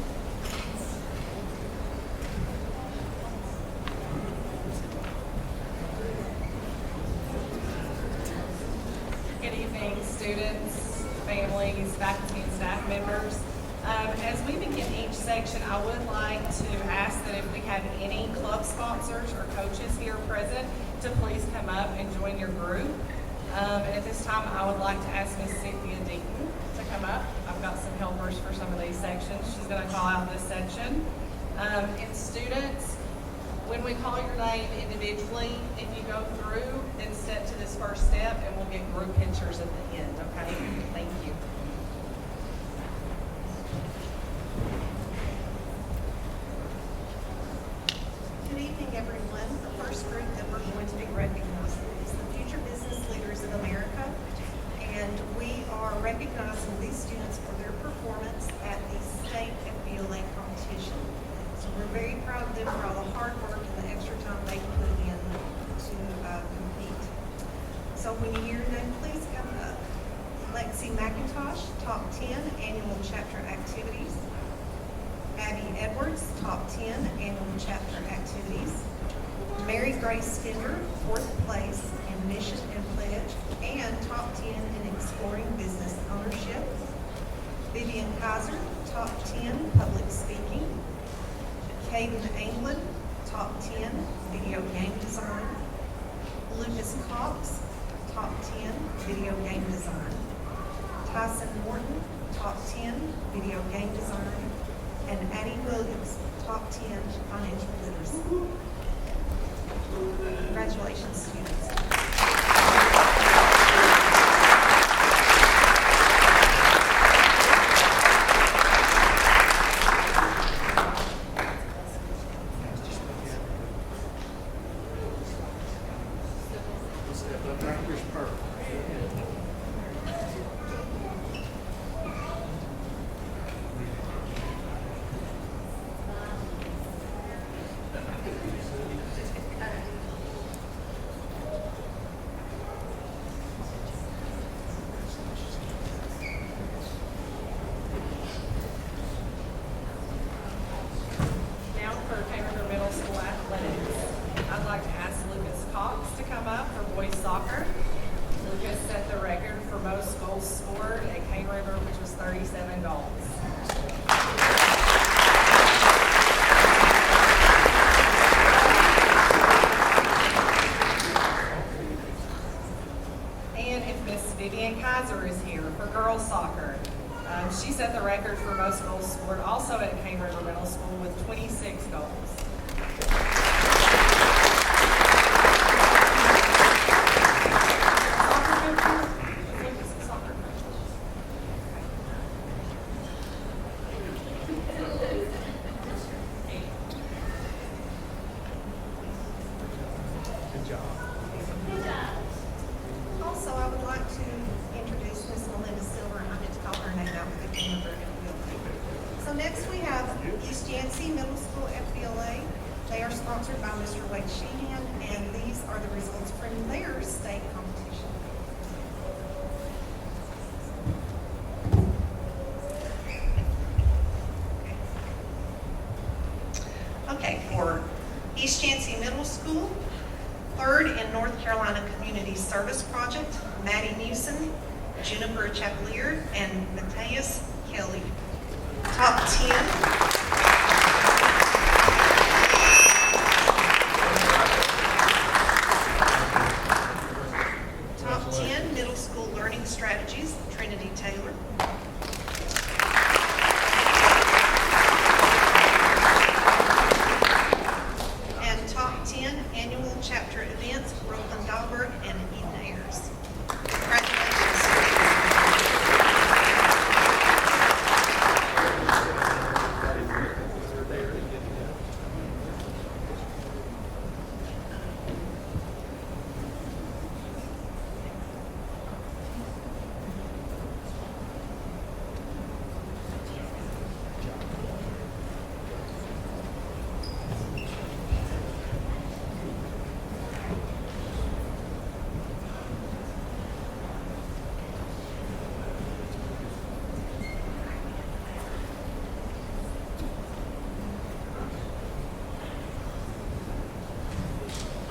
Good evening, students, families, faculty, and staff members. As we begin each section, I would like to ask that if we have any club sponsors or coaches here present to please come up and join your group. And at this time, I would like to ask Ms. Cynthia Deaton to come up. I've got some helpers for some of these sections. She's going to call out this section. And students, when we call your name individually, if you go through, then step to this first step and we'll get group pictures at the end, okay? Thank you. Good evening, everyone. The first group that we're going to be recognizing is the Future Business Leaders of America. And we are recognizing these students for their performance at the state FBLA competition. So we're very proud of them for all the hard work and the extra time they put in to compete. So when you hear your name, please come up. Lexi McIntosh, top 10 annual chapter activities. Abby Edwards, top 10 annual chapter activities. Mary Grace Fender, 4th place in mission and pledge, and top 10 in exploring business ownership. Vivian Kaiser, top 10 public speaking. Caden Anglin, top 10 video game design. Lucas Cox, top 10 video game design. Tyson Morton, top 10 video game design. And Addie Williams, top 10 financial literacy. Congratulations, students. Step up right here's perfect. Now for Cambridge Middle School athletics, I'd like to ask Lucas Cox to come up for boys soccer. Lucas set the record for most goals scored at Cane River, which was 37 goals. And if Miss Vivian Kaiser is here for girls soccer, she set the record for most goals scored also at Cane River Middle School with 26 goals. Soccer coach? Lucas, soccer coach. Good job. Also, I would like to introduce Miss Melinda Silver, and I meant to call her name out with the camera. So next we have East Yancey Middle School FBLA. They are sponsored by Mr. Wade Sheehan, and these are the results from their state competition. Okay, for East Yancey Middle School, third in North Carolina Community Service Project, Maddie Newsom, Juniper Chapelier, and Matthias Kelly. Top 10. Top 10 middle school learning strategies, Trinity Taylor. And top 10 annual chapter events, Roland Dahlberg and Eden Ayers. Congratulations.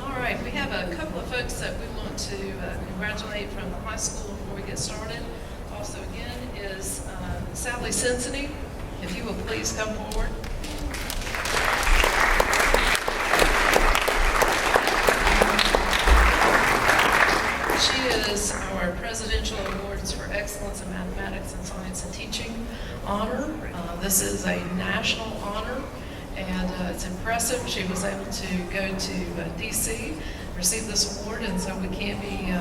All right, we have a couple of folks that we want to congratulate from the high school before we get started. Also, again, is Sally Cincinnati. If you will please come forward. honor. This is a national honor, and it's impressive. She was able to go to DC, receive this award, and so we can't be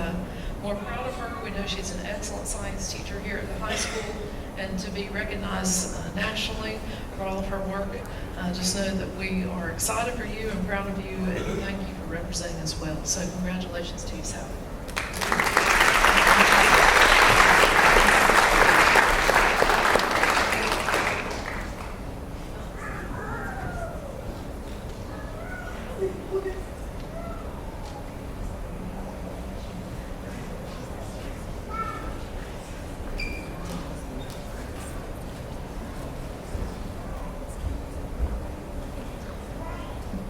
more proud of her. We know she's an excellent science teacher here at the high school, and to be recognized nationally for all of her work, just know that we are excited for you and proud of you, and thank you for representing us well. So congratulations to you, Sally.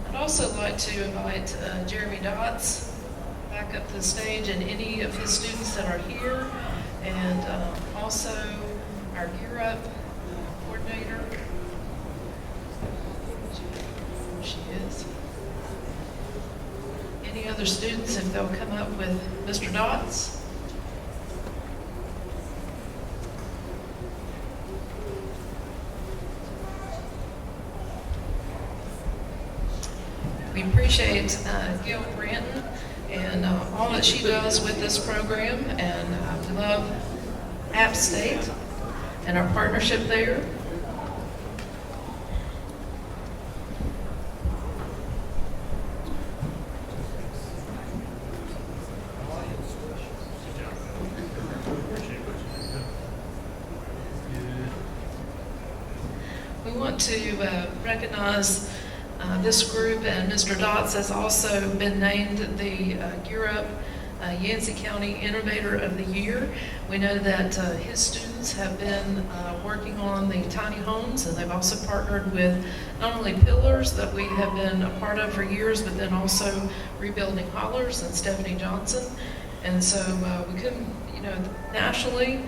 I'd also like to invite Jeremy Dotz back up to the stage, and any of his students that are here, and also our Gear Up coordinator. There she is. Any other students, if they'll come up with Mr. Dotz. We appreciate Gail Granton and all that she does with this program, and we love App State and our partnership there. We want to recognize this group, and Mr. Dotz has also been named the Gear Up Yancey County Innovator of the Year. We know that his students have been working on the tiny homes, and they've also partnered with not only Pillars that we have been a part of for years, but then also Rebuilding Hollers and Stephanie Johnson. And so we couldn't, nationally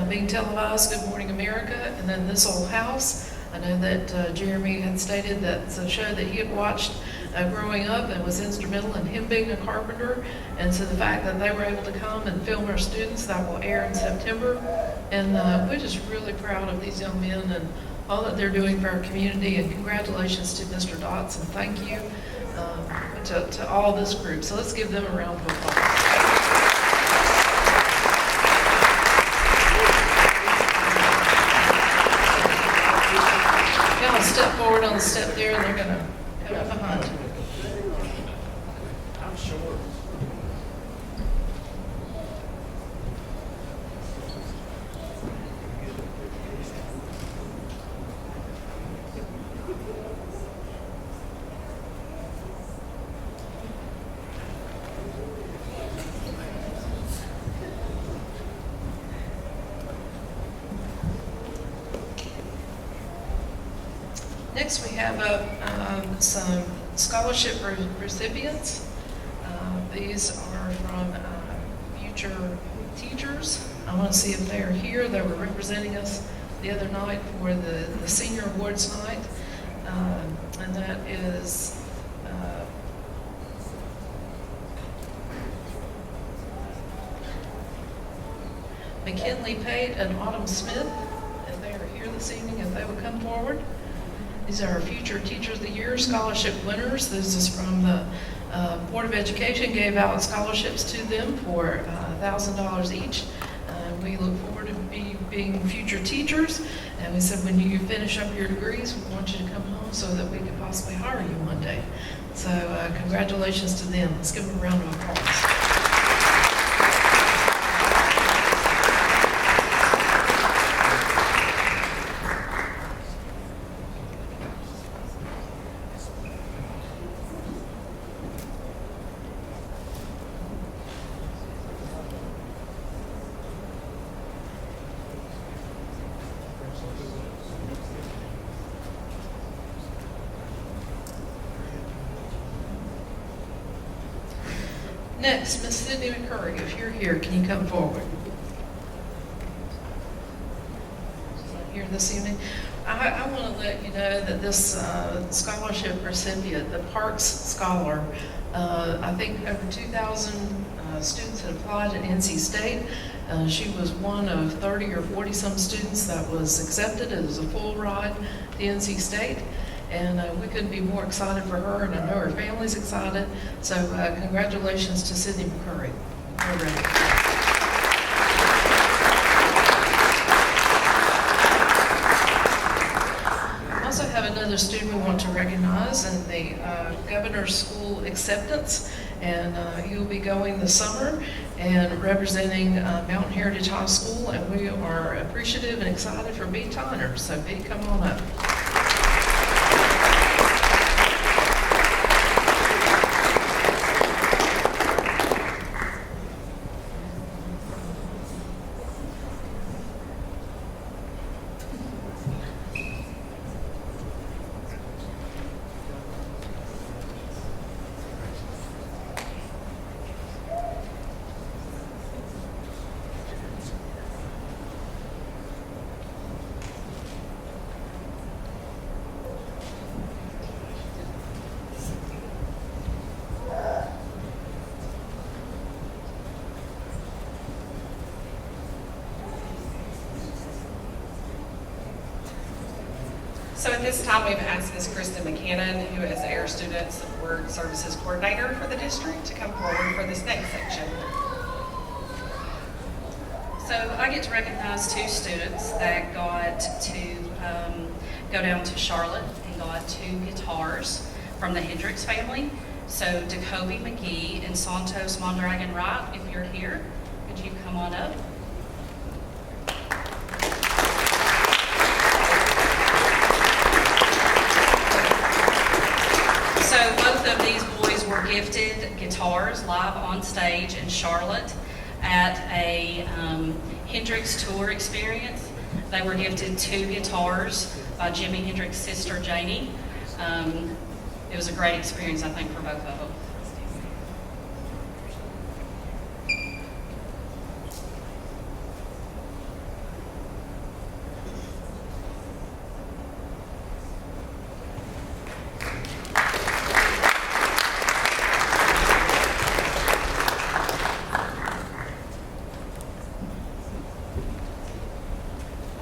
being televised, Good Morning America, and then This Old House. I know that Jeremy had stated that it's a show that he had watched growing up and was instrumental in him being a carpenter. And so the fact that they were able to come and film our students, that will air in September. And we're just really proud of these young men and all that they're doing for our community. And congratulations to Mr. Dotz, and thank you to all this group. So let's give them a round of applause. Step forward on the step there, and they're going to come up behind you. I'm short. Next, we have some scholarship recipients. These are from future teachers. I want to see if they are here. They were representing us the other night for the senior awards night. And that is McKinley Pate and Autumn Smith. If they are here this evening, if they would come forward. These are our future Teacher of the Year scholarship winners. This is from the Board of Education, gave out scholarships to them for $1,000 each. We look forward to being future teachers. And we said, when you finish up your degrees, we want you to come home so that we can possibly hire you one day. So congratulations to them. Let's give them a round of applause. Next, Ms. Sydney McCurry, if you're here, can you come forward? Here this evening. I want to let you know that this scholarship recipient, the Parks Scholar, I think over 2,000 students had applied at NC State. She was one of 30 or 40 some students that was accepted. It was a full ride to NC State. And we couldn't be more excited for her, and I know her family's excited. So congratulations to Sydney McCurry. We're ready. We also have another student we want to recognize in the Governor's School Acceptance, and he'll be going this summer and representing Mountain Heritage High School, and we are appreciative and excited for B. Tyner. So B, come on up. So at this time, we've asked Ms. Kristen McCannon, who is our Student Support Services Coordinator for the district, to come forward for this next section. So I get to recognize two students that got to go down to Charlotte and got 2 guitars from the Hendricks family. So Jacoby McGee and Santos Mondragon Wright, if you're here, could you come on up? So both of these boys were gifted guitars live on stage in Charlotte at a Hendrix tour experience. They were gifted 2 guitars by Jimi Hendrix's sister Janie. It was a great experience, I think, for both of them.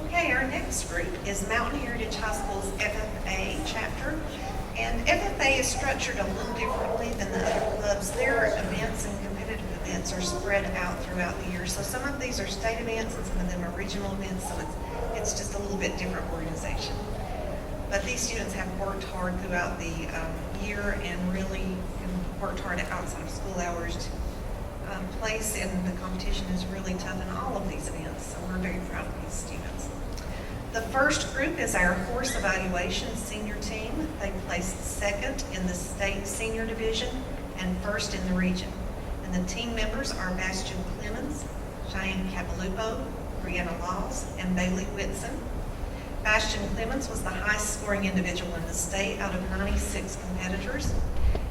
Okay, our next group is Mountain Heritage High School's FFA chapter. And FFA is structured a little differently than the other clubs. Their events and competitive events are spread out throughout the year. So some of these are state events and some of them are regional events, so it's just a little bit different organization. But these students have worked hard throughout the year and really worked hard outside of school hours to place in the competition is really tough in all of these events. So we're very proud of these students. The first group is our horse evaluation senior team. They placed second in the state senior division and first in the region. And the team members are Bastion Clemens, Cheyenne Capalupo, Brianna Laws, and Bailey Whitson. Bastion Clemens was the highest scoring individual in the state out of 96 competitors.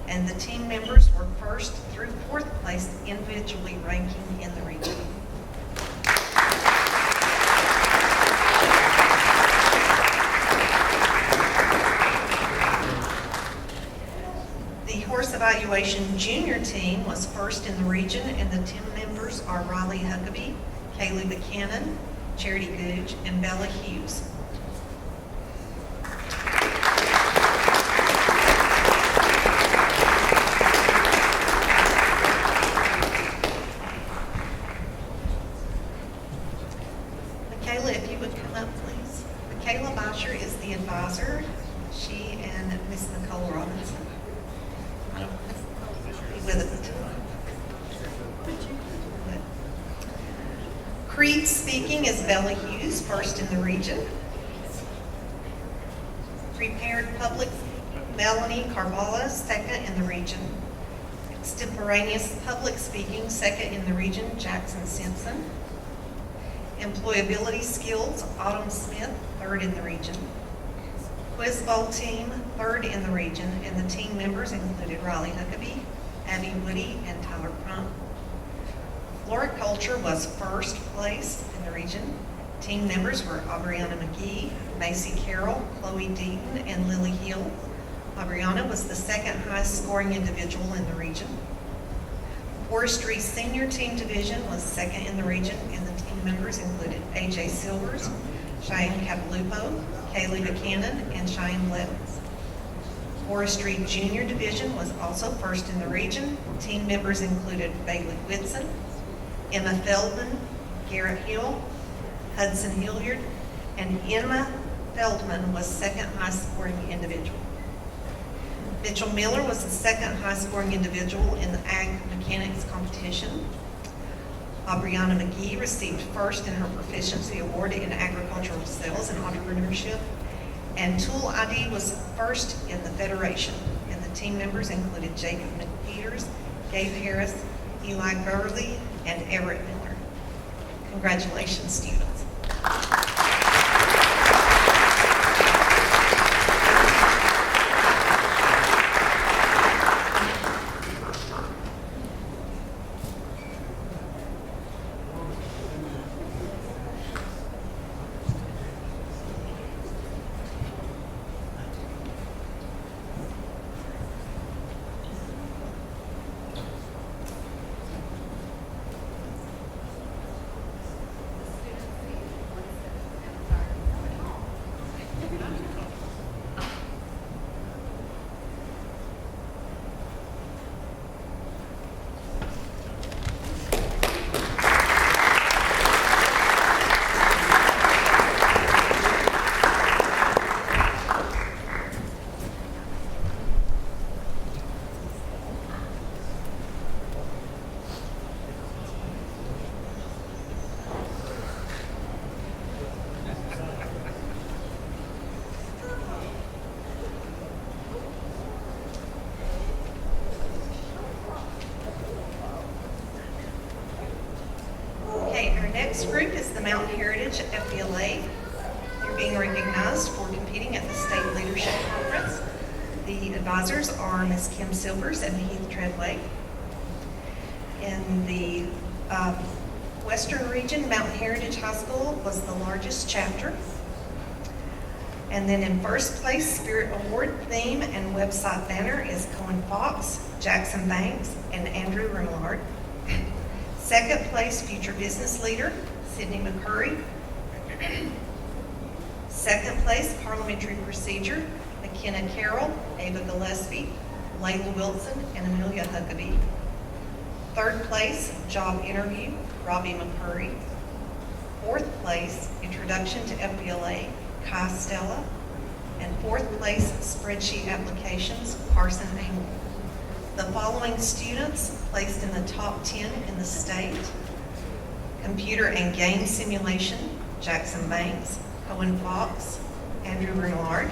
And the team members were first through fourth place individually ranking in the region. The horse evaluation junior team was first in the region, and the team members are Riley Huckabee, Kaylee Buchanan, Charity Googe, and Bella Hughes. Michaela, if you would come up, please. Michaela Bosher is the advisor. She and Miss Nicole Robinson. Be with us tonight. Creed speaking is Bella Hughes, first in the region. Prepared public, Melanie Carvalho, second in the region. Extemporaneous public speaking, second in the region, Jackson Simpson. Employability skills, Autumn Smith, third in the region. Quiz bowl team, third in the region, and the team members included Riley Huckabee, Abby Woody, and Tyler Crump. Floriculture was first place in the region. Team members were Aubriana McGee, Macy Carroll, Chloe Deaton, and Lily Hill. Aubriana was the second highest scoring individual in the region. Forestry Senior Team Division was second in the region, and the team members included A.J. Silvers, Cheyenne Capalupo, Kaylee Buchanan, and Cheyenne Blevins. Forestry Junior Division was also first in the region. Team members included Bailey Whitson, Emma Feldman, Garrett Hill, Hudson Hilliard, and Emma Feldman was second highest scoring individual. Mitchell Miller was the second highest scoring individual in the Ag Mechanics competition. Aubriana McGee received first in her proficiency award in agricultural sales and entrepreneurship. And Tool ID was first in the Federation. And the team members included Jacob McPeters, Gabe Harris, Eli Gurley, and Everett Miller. Congratulations, students. Next group is the Mount Heritage FBLA. They're being recognized for competing at the State Leadership Conference. The advisors are Ms. Kim Silvers and Heath Treadway. In the Western region, Mount Heritage High School was the largest chapter. And then in first place, Spirit Award theme and website banner is Cohen Fox, Jackson Banks, and Andrew Rumlard. Second place, Future Business Leader, Sydney McCurry. Second place, Parliamentary Procedure, McKenna Carroll, Ava Gillespie, Layla Wilson, and Amelia Huckabee. Third place, Job Interview, Robbie McCurry. Fourth place, Introduction to FBLA, Kai Stella. And fourth place, Spreadsheet Applications, Carson Engel. The following students placed in the top 10 in the state: Computer and Game Simulation, Jackson Banks, Cohen Fox, Andrew Renard.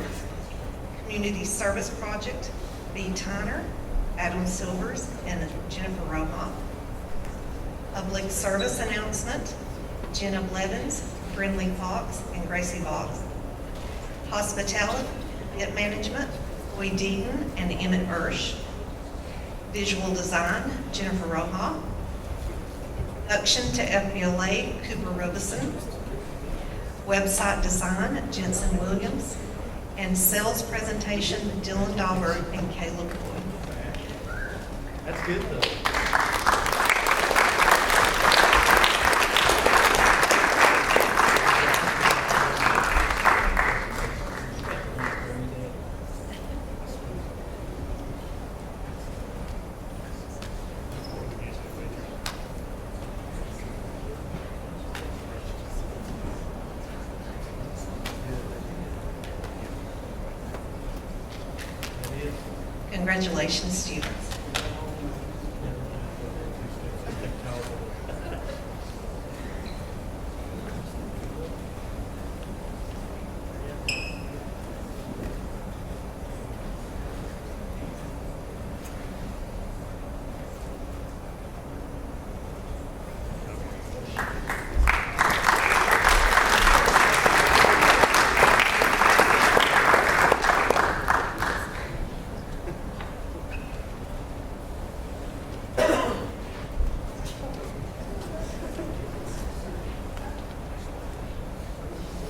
Community Service Project, B. Tyner, Adam Silvers, and Jennifer Roha. Public Service Announcement, Jenna Blevins, Brindley Fox, and Gracie Boggs. Hospitality Management, Boyd Deaton and Emmett Ersch. Visual Design, Jennifer Roha. Introduction to FBLA, Cooper Robeson. Website Design, Jensen Williams. And Sales Presentation, Dylan Dahlberg and Caleb Boyd. That's good though. Congratulations, students.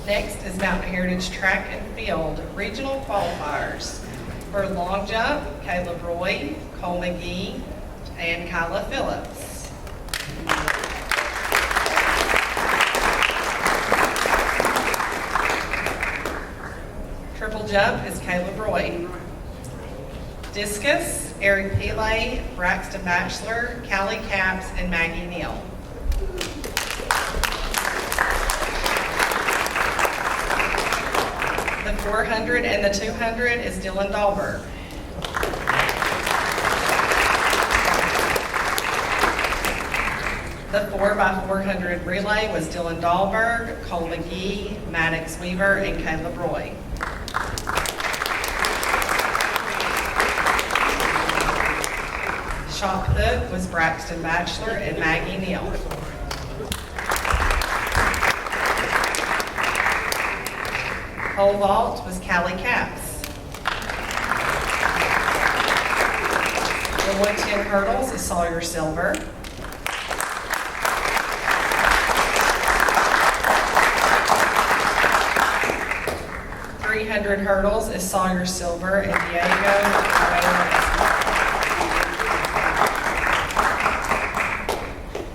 Next is Mountain Heritage Track and Field Regional Qualifiers. For long jump, Caleb Roy, Cole McGee, and Kyla Phillips. Triple jump is Caleb Roy. Discus, Eric Pele, Braxton Batchelor, Callie Capps, and Maggie Neal. The 400 and the 200 is Dylan Dahlberg. The 4x400 relay was Dylan Dahlberg, Cole McGee, Maddox Weaver, and Caleb Roy. Shot put was Braxton Batchelor and Maggie Neal. Pole vault was Callie Capps. The 110 hurdles is Sawyer Silver. .300 hurdles is Sawyer Silver and Diego Reyes.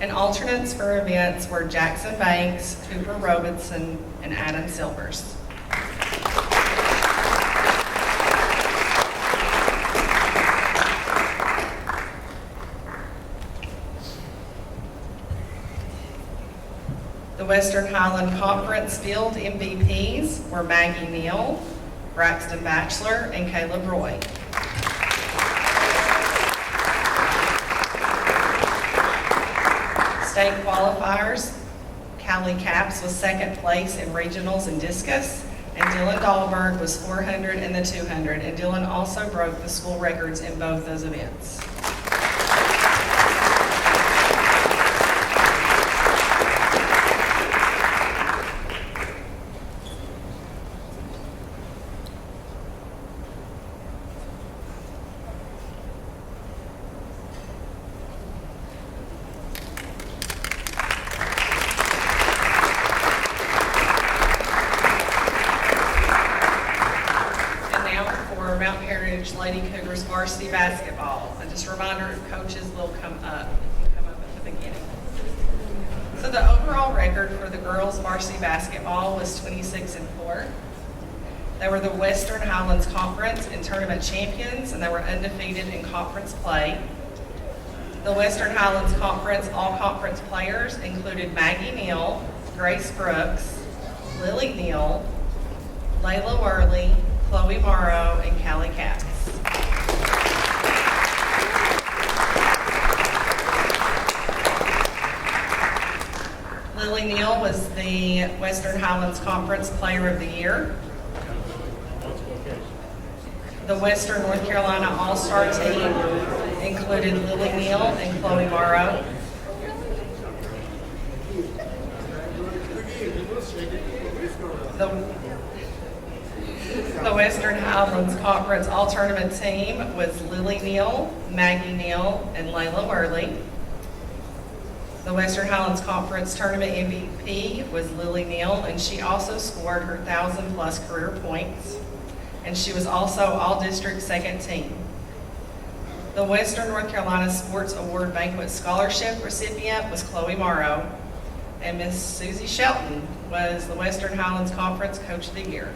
And alternates for events were Jackson Banks, Cooper Robinson, and Adam Silvers. The Western Highland Conference field MVPs were Maggie Neal, Braxton Batchelor, and Caleb Roy. State qualifiers, Callie Capps was second place in regionals and discus, and Dylan Dahlberg was 400 and the 200, and Dylan also broke the school records in both those events. Lady Cougars varsity basketball. And just a reminder, coaches will come up at the beginning. So the overall record for the girls varsity basketball was 26-4. They were the Western Highlands Conference and tournament champions, and they were undefeated in conference play. The Western Highlands Conference all-conference players included Maggie Neal, Grace Brooks, Lily Neal, Layla Worley, Chloe Morrow, and Callie Capps. Lily Neal was the Western Highlands Conference Player of the Year. The Western North Carolina All-Star team included Lily Neal and Chloe Morrow. The Western Highlands Conference All-Tournament team was Lily Neal, Maggie Neal, and Layla Worley. The Western Highlands Conference Tournament MVP was Lily Neal, and she also scored her 1,000+ career points. And she was also All-District second team. The Western North Carolina Sports Award Banquet Scholarship recipient was Chloe Morrow, and Miss Susie Shelton was the Western Highlands Conference Coach of the Year.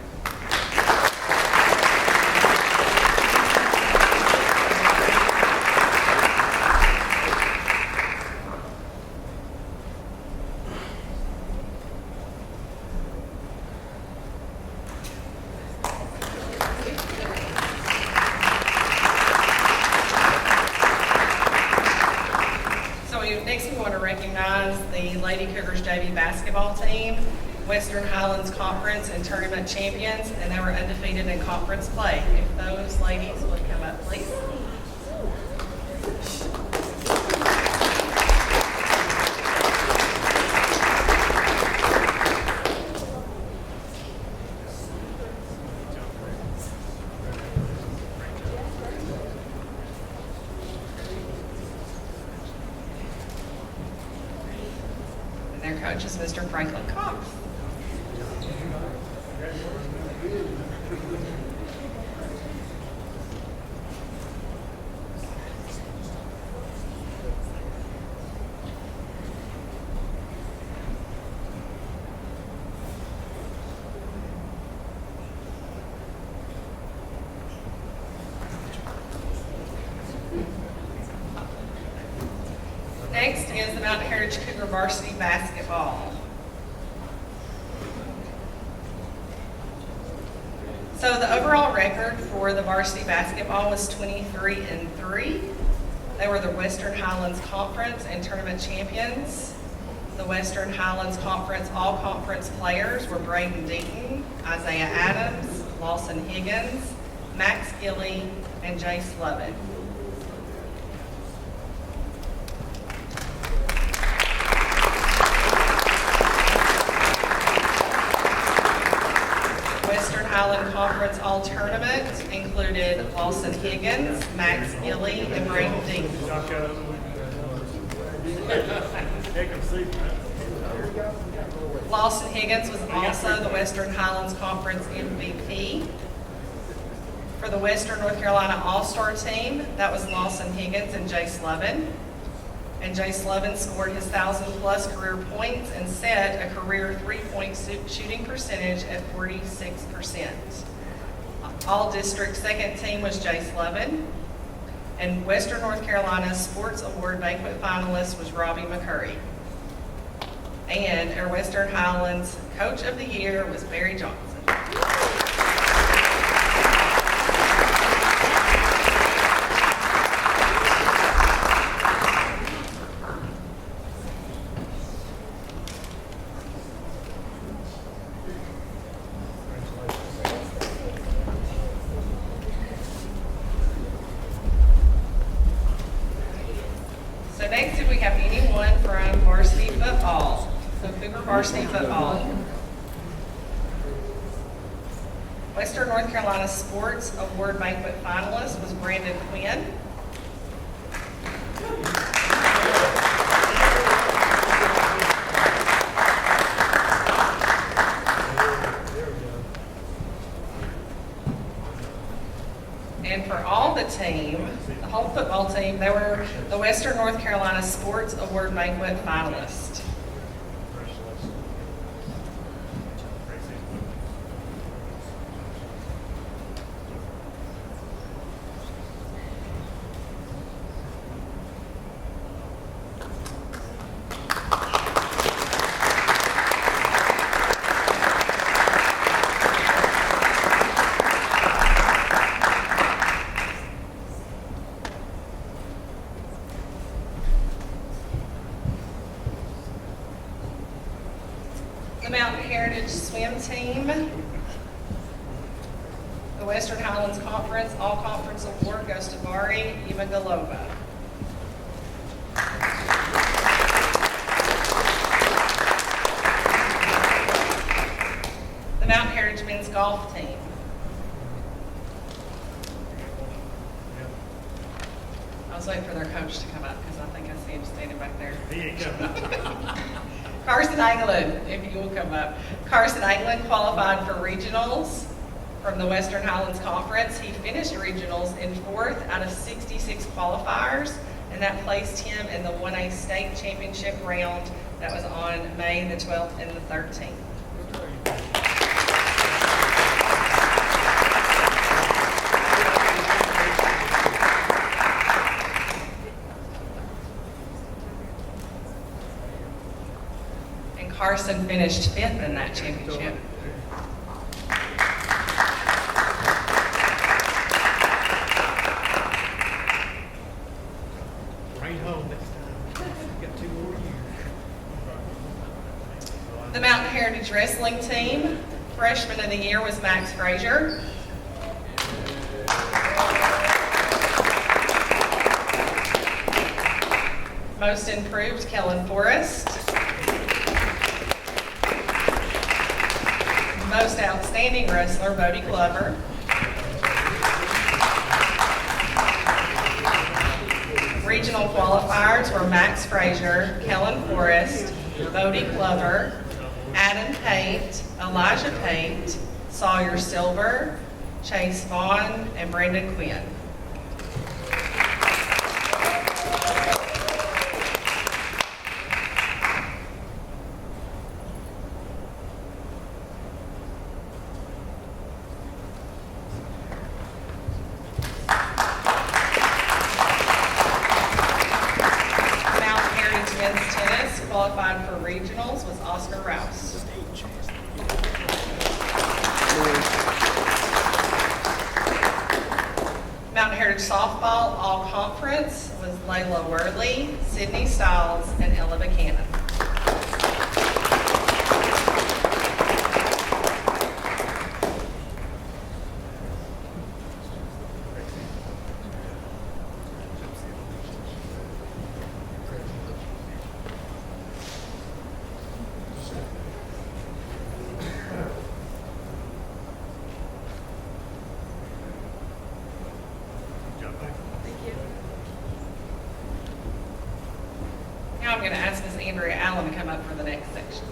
Next, we want to recognize the Lady Cougars JV basketball team, Western Highlands Conference and tournament champions, and they were undefeated in conference play. If those ladies would come up, please. Their coach is Mr. Franklin Cox. Next is the Mountain Heritage Cougar varsity basketball. So the overall record for the varsity basketball was 23-3. They were the Western Highlands Conference and tournament champions. The Western Highlands Conference all-conference players were Braden Deaton, Isaiah Adams, Lawson Higgins, Max Gilly, and Jace Lovett. Western Highland Conference all-tournament included Lawson Higgins, Max Gilly, and Braden Deaton. Lawson Higgins was also the Western Highlands Conference MVP. For the Western North Carolina All-Star team, that was Lawson Higgins and Jace Lovin. And Jace Lovin scored his 1,000-plus career points and set a career three-point shooting percentage at 46%. All-District second team was Jace Lovin. And Western North Carolina Sports Award banquet finalist was Robbie McCurry. And our Western Highlands Coach of the Year was Barry Johnson. So next, if we have anyone from varsity football, so Cougar varsity football. Western North Carolina Sports Award banquet finalist was Brandon Quinn. And for all the team, the whole football team, they were the Western North Carolina Sports Award banquet finalist. The Mountain Heritage Swim Team, the Western Highlands Conference All-Conference Award goes to Mari Imagalova. The Mountain Heritage Men's Golf Team. I was waiting for their coach to come up because I think I see him standing back there. Carson Anglin, if you will come up. Carson Anglin qualified for regionals from the Western Highlands Conference. He finished regionals in 4th out of 66 qualifiers, and that placed him in the 1A state championship round that was on May the 12th and the 13th. Carson finished 5th in that championship. Rain home next time. Got 2 more years. The Mountain Heritage Wrestling Team, freshman of the year was Max Frazier. Most improved, Kellen Forrest. Most outstanding wrestler, Bodie Glover. Regional qualifiers were Max Frazier, Kellen Forrest, Bodie Glover, Adam Pate, Elijah Pate, Sawyer Silver, Chase Vaughn, and Brandon Quinn. men's tennis qualified for regionals was Oscar Rouse. Mountain Heritage Softball All-Conference was Layla Worley, Sydney Stiles, and Ella Buchanan. Now I'm going to ask Ms. Andrea Allen to come up for the next section.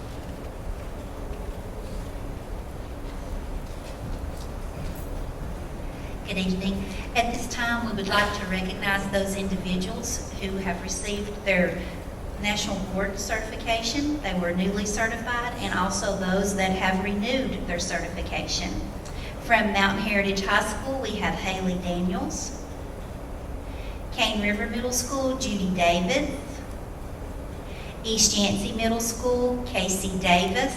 Good evening. At this time, we would like to recognize those individuals who have received their National Board certification. They were newly certified, and also those that have renewed their certification. From Mountain Heritage High School, we have Haley Daniels. Cane River Middle School, Judy Davis. East Yancey Middle School, Casey Davis.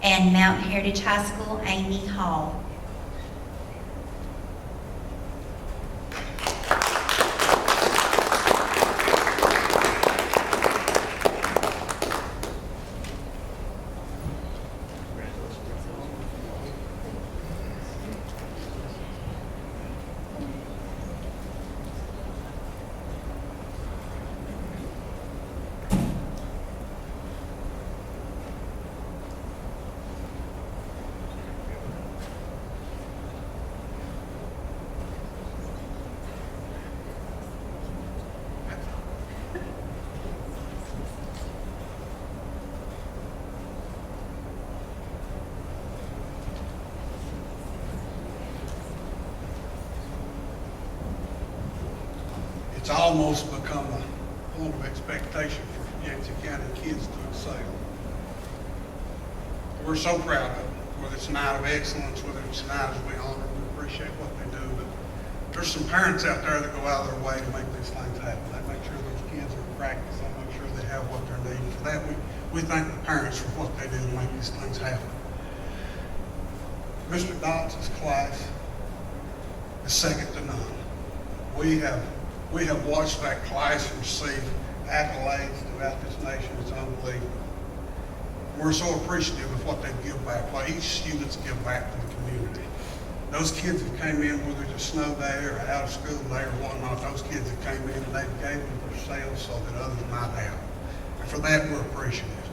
And Mountain Heritage High School, Amy Hall. It's almost become a point of expectation for Yancey County kids to excel. We're so proud of it, whether it's a night of excellence, whether it's a night as we honor and appreciate what they do. But there's some parents out there that go out of their way to make these things happen. They make sure those kids are in practice. They make sure they have what they're needing. For that, we thank the parents for what they do to make these things happen. Mr. Dots's class is second to none. We have watched that class receive accolades throughout this nation. It's unbelievable. We're so appreciative of what they give back, what each student's give back to the community. Those kids that came in, whether it's a snow day or out of school day or whatnot, those kids that came in, they gave them themselves so that others might have. And for that, we're appreciative.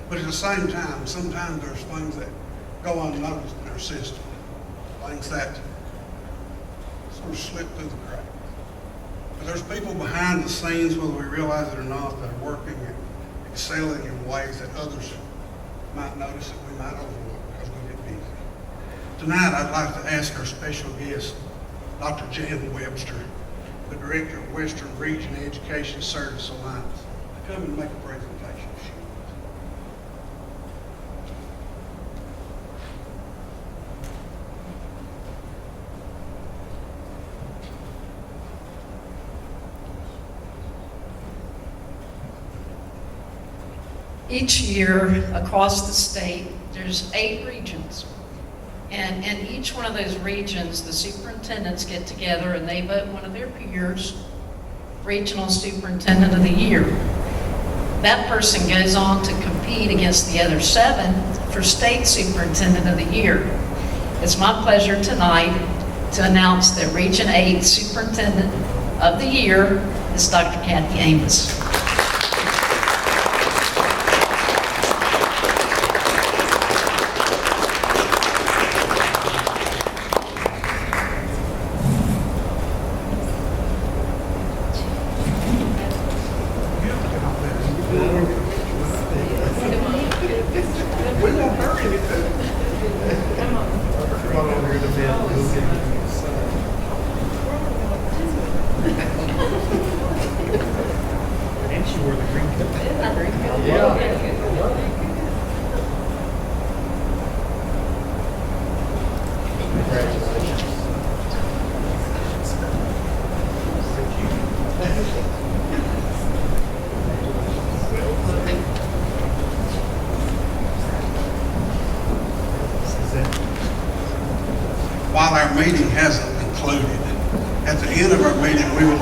But at the same time, sometimes there's things that go unnoticed in our system, things that sort of slip through the cracks. But there's people behind the scenes, whether we realize it or not, that are working and excelling in ways that others might notice that we might overlook because we get busy. Tonight, I'd like to ask our special guest, Dr. Jan Webster, the Director of Western Region Education Service Alliance, to come and make a presentation. Each year across the state, there's 8 regions. And in each one of those regions, the superintendents get together and they vote one of their peers Regional Superintendent of the Year. That person goes on to compete against the other 7 for State Superintendent of the Year. It's my pleasure tonight to announce that Region 8 Superintendent of the Year is Dr. Kathy Amos.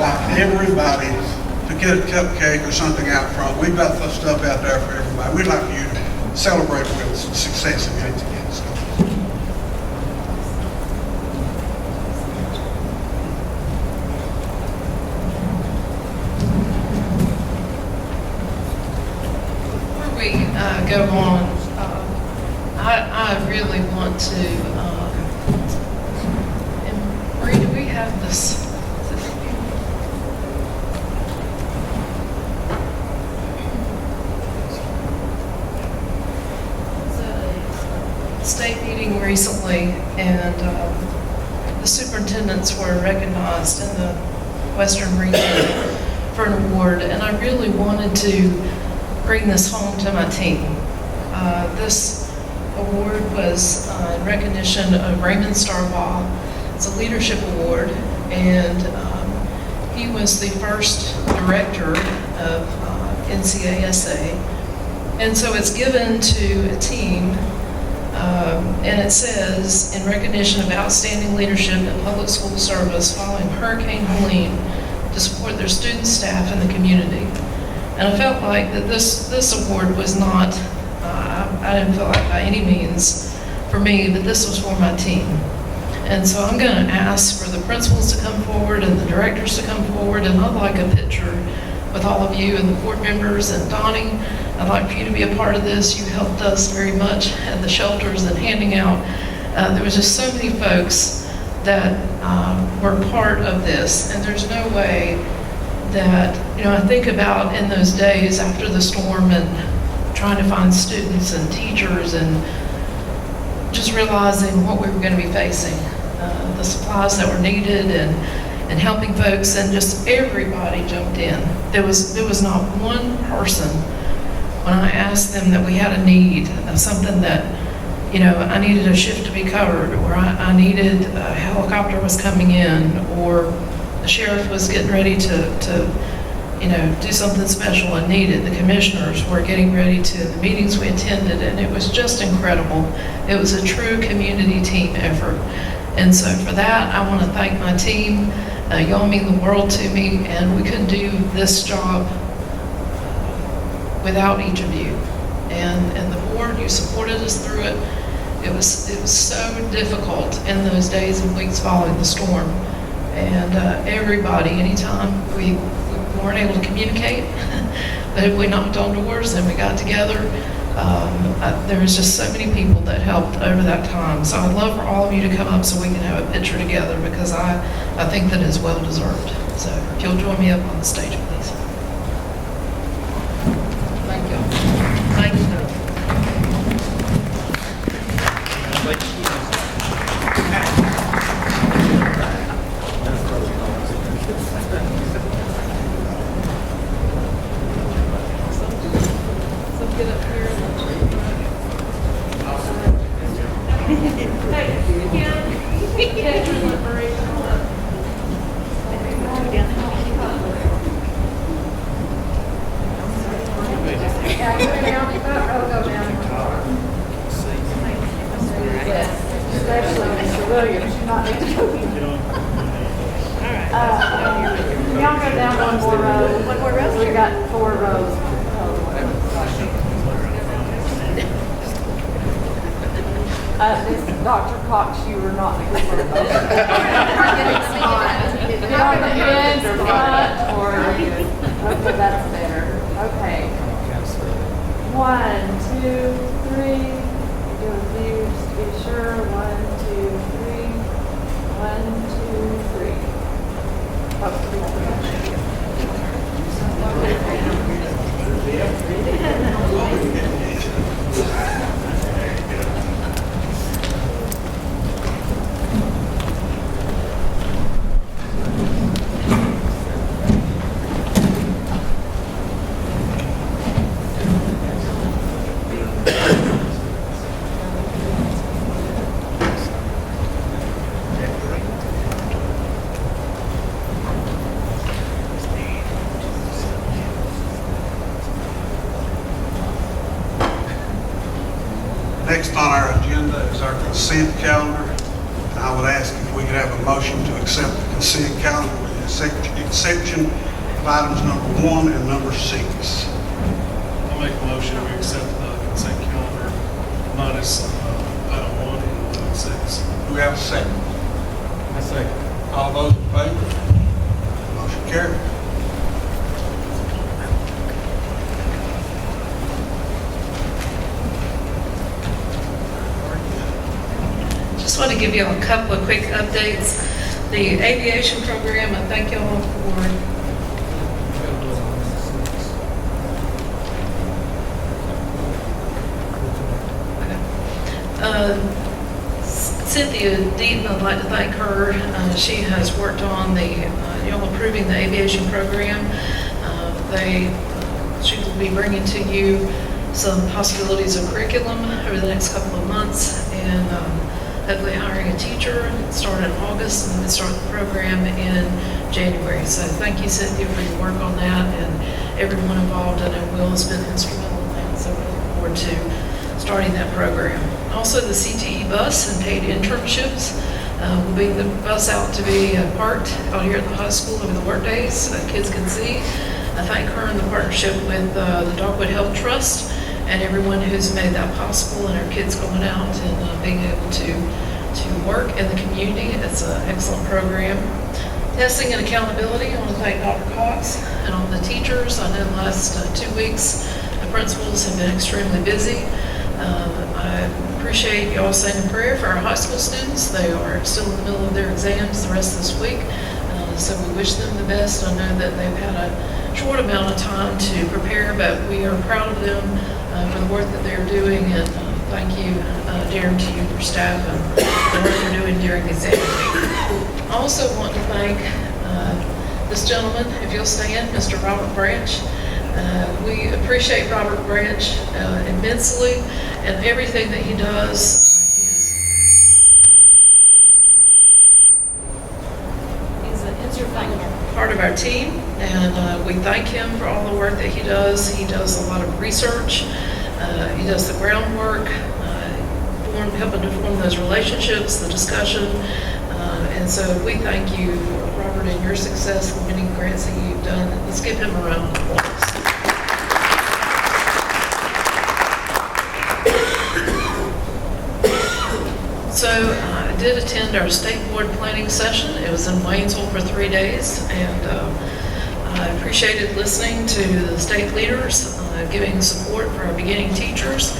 like everybody to get a cupcake or something out front. We've got the stuff out there for everybody. We'd like you to celebrate with success of Yancey County Schools. Before we go on, I really want to, and Marie, do we have this? State meeting recently, and the superintendents were recognized in the Western region for an award, and I really wanted to bring this home to my team. This award was in recognition of Raymond Starbaugh. It's a leadership award, and he was the first director of NCASA, and so it's given to a team. And it says, in recognition of outstanding leadership in public school service following Hurricane Helene to support their student, staff, and the community. And I felt like that this award was not, I didn't feel like by any means for me, but this was for my team. And so I'm going to ask for the principals to come forward and the directors to come forward, and I'd like a picture with all of you and the board members. And Donnie, I'd like for you to be a part of this. You helped us very much at the shelters and handing out. There was just so many folks that were part of this, and there's no way that, I think about in those days after the storm and trying to find students and teachers and just realizing what we were going to be facing, the supplies that were needed and helping folks, and just everybody jumped in. There was not one person when I asked them that we had a need of something that, I needed a shift to be covered, or I needed a helicopter was coming in, or the sheriff was getting ready to do something special and needed. The commissioners were getting ready to, the meetings we attended, and it was just incredible. It was a true community team effort. And so for that, I want to thank my team. Y'all mean the world to me, and we couldn't do this job without each of you. And the board, you supported us through it. It was so difficult in those days and weeks following the storm. And everybody, anytime we weren't able to communicate, but if we knocked on doors and we got together, there was just so many people that helped over that time. So I'd love for all of you to come up so we can have a picture together, because I think that is well deserved. So if you'll join me up on the stage, please. Thank you. Thank you. So get up here and Y'all go down one more row. One more row? We got 4 rows. Dr. Cox, you were not the good one. Get on the end or front, or, okay, that's better. Okay. 1, 2, 3. Do a few just to be sure. 1, 2, 3. 1, 2, 3. Next on our agenda is our consent calendar. And I would ask if we could have a motion to accept the consent calendar with exception of items number 1 and number 6. I'll make a motion, we accept the consent calendar minus item 1 and item 6. Do we have a second? I second. All those in favor? Motion carried. Just want to give you all a couple of quick updates. The aviation program, I thank you all for Cynthia Deaton, I'd like to thank her. She has worked on y'all approving the aviation program. She will be bringing to you some possibilities of curriculum over the next couple of months, and hopefully hiring a teacher, start in August, and then start the program in January. So thank you, Cynthia, for your work on that, and everyone involved. I know Will has been instrumental in that, so we look forward to starting that program. Also, the CTE bus and paid internships will be the bus out to be parked out here at the high school over the work days so that kids can see. I thank her in the partnership with the Dogwood Health Trust and everyone who's made that possible, and our kids going out and being able to work in the community. It's an excellent program. Testing and accountability, I want to thank Dr. Cox and all the teachers. I know the last 2 weeks, the principals have been extremely busy. I appreciate y'all saying a prayer for our high school students. They are still in the middle of their exams the rest of this week, so we wish them the best. I know that they've had a short amount of time to prepare, but we are proud of them for the work that they're doing, and thank you, Darren, to you, your staff, and the work they're doing during the exam week. I also want to thank this gentleman, if you'll stand, Mr. Robert Branch. We appreciate Robert Branch immensely, and everything that he does. He's an integral part of our team, and we thank him for all the work that he does. He does a lot of research. He does the groundwork, helping to form those relationships, the discussion. And so we thank you, Robert, and your success, the many grants that you've done. Let's give him a round of applause. So I did attend our state board planning session. It was in Waynesville for 3 days, and I appreciated listening to the state leaders, giving support for our beginning teachers,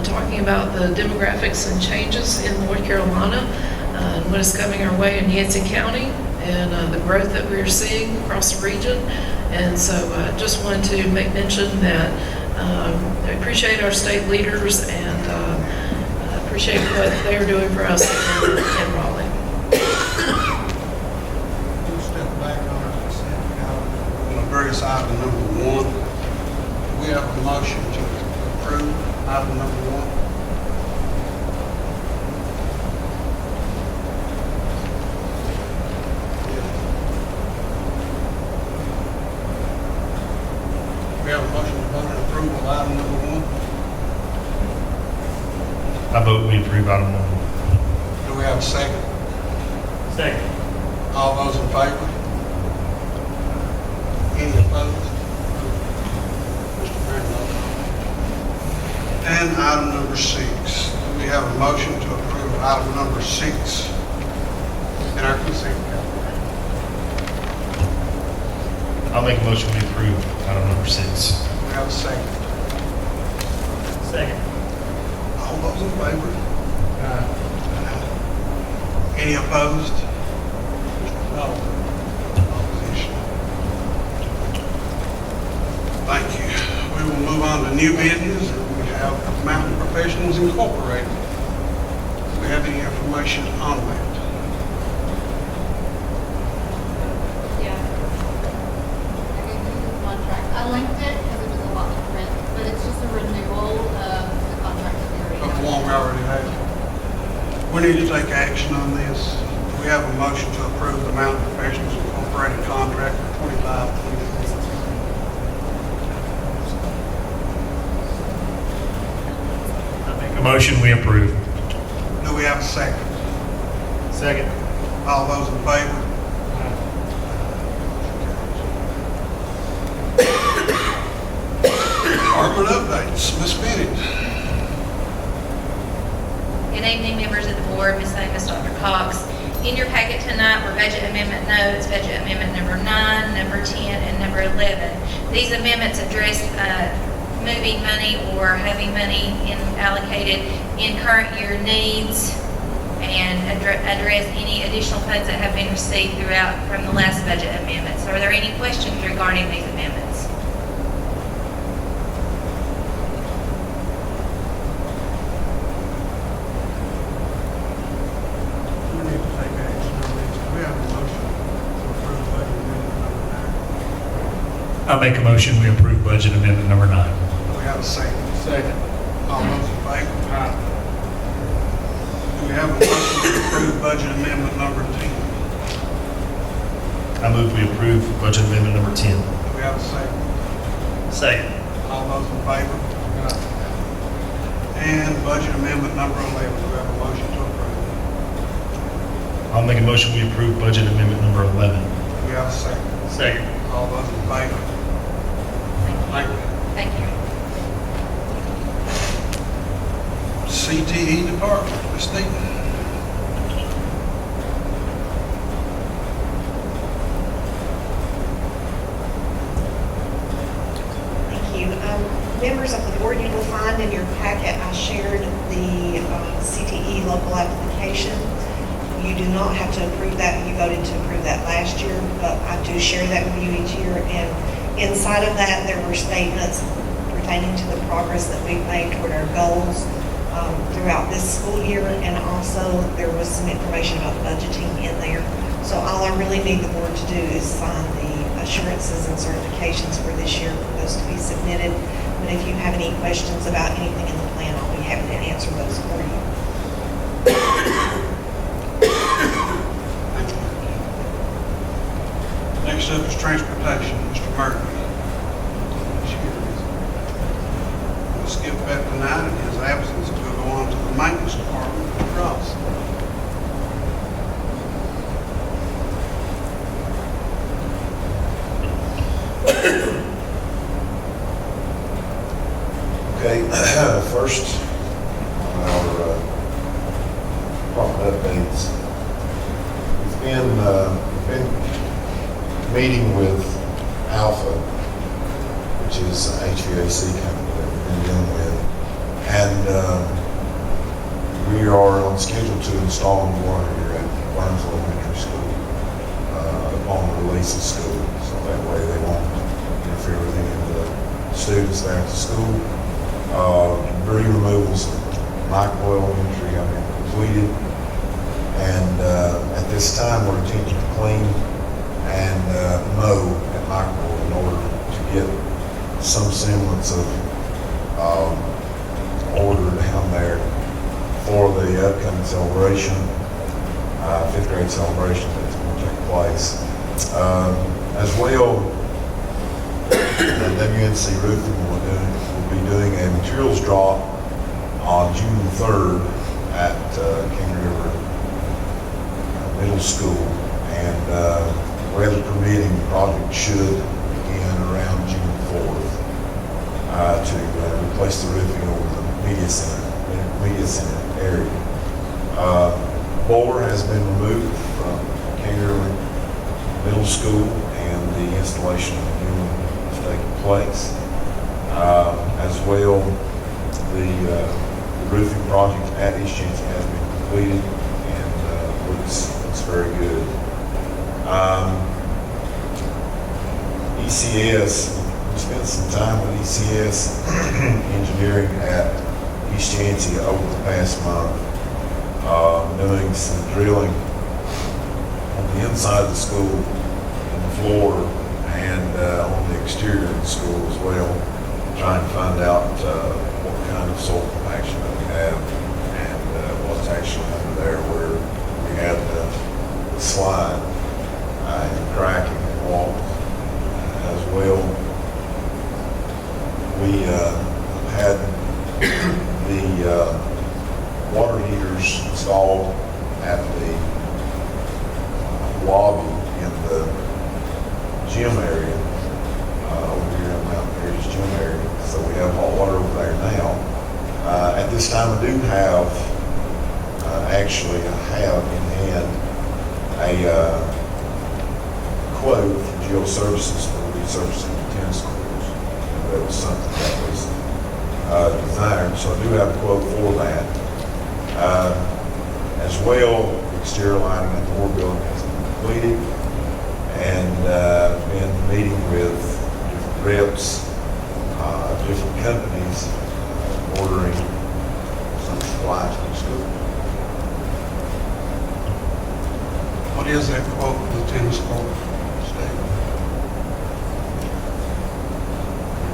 talking about the demographics and changes in North Carolina, and what is coming our way in Yancey County, and the growth that we're seeing across the region. And so I just wanted to make mention that I appreciate our state leaders, and appreciate what they're doing for us in Raleigh. We'll step back on our consent calendar. On the various item number 1, we have a motion to approve item number 1. We have a motion to vote on approval of item number 1. I vote we approve item number 1. Do we have a second? Second. All those in favor? Any opposed? Mr. Brandon. And item number 6. Do we have a motion to approve item number 6 in our consent calendar? I'll make a motion we approve item number 6. Do we have a second? Second. All those in favor? Any opposed? No. Opposition. Thank you. We will move on to new business. We have Mountain Professionals Incorporated. Do we have any information on that? Yeah. I gave you the contract. I linked it because it was a lot to print, but it's just a renewal of the contract that we already Of have. the one we already have. We need to take action on this. We have a motion to approve the Mountain Professionals Incorporated contract for 25-26. I make a motion we approve. Do we have a second? Second. All those in favor? Ms. Bennett. Good evening, members of the board. Ms. Amos, Dr. Cox. In your packet tonight were budget amendment notes, budget amendment number 9, number 10, and number 11. These amendments address moving money or having money allocated in current year needs and address any additional funds that have been received throughout from the last budget amendments. Are there any questions regarding these amendments? We need to take action on this. Do we have a motion to approve budget amendment number 9? I make a motion, we approve budget amendment number 9. Do we have a second? Second. All those in favor? Aye. Do we have a motion to approve budget amendment number 10? I move we approve budget amendment number 10. Do we have a second? Second. All those in favor? Aye. And budget amendment number 11, do we have a motion to approve? I'll make a motion, we approve budget amendment number 11. Do we have a second? Second. All those in favor? Thank you. Thank you. CTE Department, Ms. Deaton. Thank you. Members of the board, you will find in your packet, I shared the CTE local application. You do not have to approve that. You voted to approve that last year, but I do share that with you each year. And inside of that, there were statements pertaining to the progress that we've made toward our goals throughout this school year. And also, there was some information about budgeting in there. So all I really need the board to do is sign the assurances and certifications for this year for those to be submitted. But if you have any questions about anything in the plan, I'll be happy to answer those for you. Next up is transportation, Mr. Murphy. We'll skip back to 9 in his absence. We'll go on to the maintenance department, Ross. Okay, first, our department updates. We've been meeting with Alpha, which is an HVAC company that we've been dealing with, and we are on schedule to install a new water here at Burns Elementary School upon the release of school, so that way they won't interfere with any of the students there at the school. Debris removals at Michael Elementary have been completed, and at this time we're attempting to clean and mow at Michael in order to get some semblance of order down there for the upcoming celebration, 5th grade celebration that's going to take place. As well, WNC Roofing will be doing a materials drop on June 3rd at King River Middle School, and weather permitting, the project should begin around June 4th to replace the roofing over the media center area. Boiler has been removed from King River Middle School, and the installation of the new one is taking place. As well, the roofing project at East Yancey has been completed and looks very good. ECS, we spent some time with ECS engineering at East Yancey over the past month, doing some drilling on the inside of the school, on the floor, and on the exterior of the school as well, trying to find out what kind of soil compaction that we have and what's actually under there where we had the slide and cracking and walls. As well, we had the water heaters installed at the lobby in the gym area, over here in Mount Airy's gym area. So we have hot water over there this time I do have, actually I have in hand a quote from Geo Services for resurfacing the tennis courts. That was something that was desired, so I do have a quote for that. As well, exterior lining at the board building has been completed, and been meeting with different reps, different companies, ordering some supplies for the school. What is that quote for the tennis court, Steve?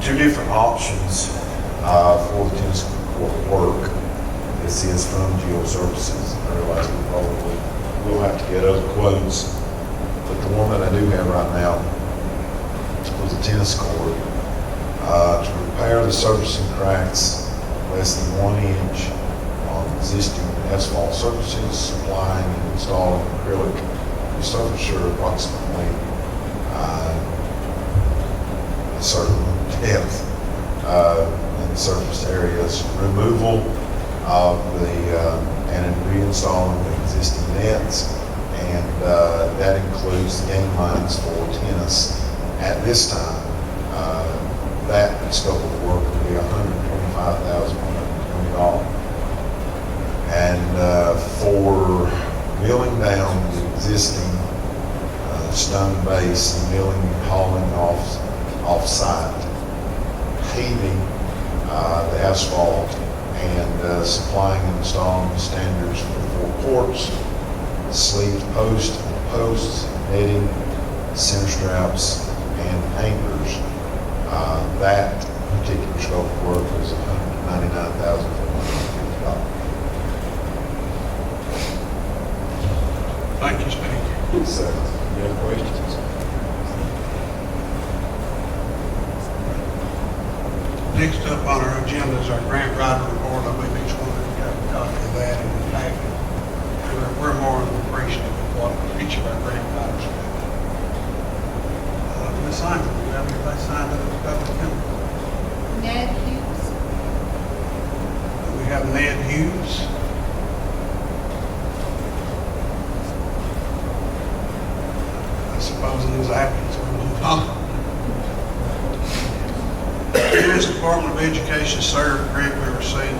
Two different options for the tennis court work. This is from Geo Services. I realize we probably will have to get other quotes, but the one that I do have right now for the tennis court, to repair the surfacing cracks less than 1 inch on existing asphalt surfaces, supplying and installing acrylic resurfacer approximately a certain depth in the surface areas, removal of and reinstalling the existing nets, and that includes the game lines for tennis. At this time, that scope of work would be $125,120. And for milling down the existing stone base and milling and hauling off-site, paving the asphalt, and supplying and installing the standards for the 4 courts, sleeved posts, netting, center straps, and anchors. That particular scope of work is $199,450. Thank you, Steve. So, any other questions? Next up on our agenda is our grant writer report. I believe each one of you got a copy of that in the packet. We're more than appreciative of what each of our grant writers do. Ms. Simon, do you have anybody signed up for public comment? Ned Hughes. We have Ned Hughes. I suppose in his absence, we'll move on. U.S. Department of Education served grant we received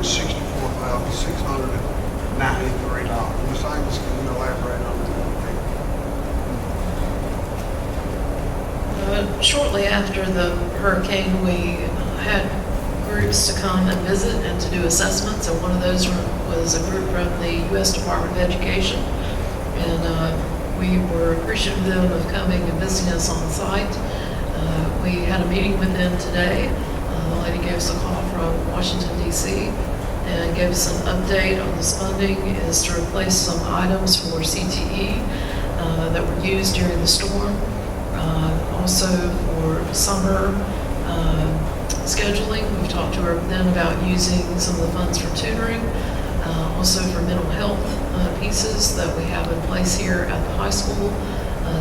$464,693. Ms. Amos, can you elaborate on that? Shortly after the hurricane, we had groups to come and visit and to do assessments, and one of those was a group from the U.S. Department of Education. And we were appreciative of them of coming and visiting us on site. We had a meeting with them today. The lady gave us a call from Washington, D.C., and gave us an update on this funding is to replace some items for CTE that were used during the storm. Also for summer scheduling, we've talked to her then about using some of the funds for tutoring, also for mental health pieces that we have in place here at the high school.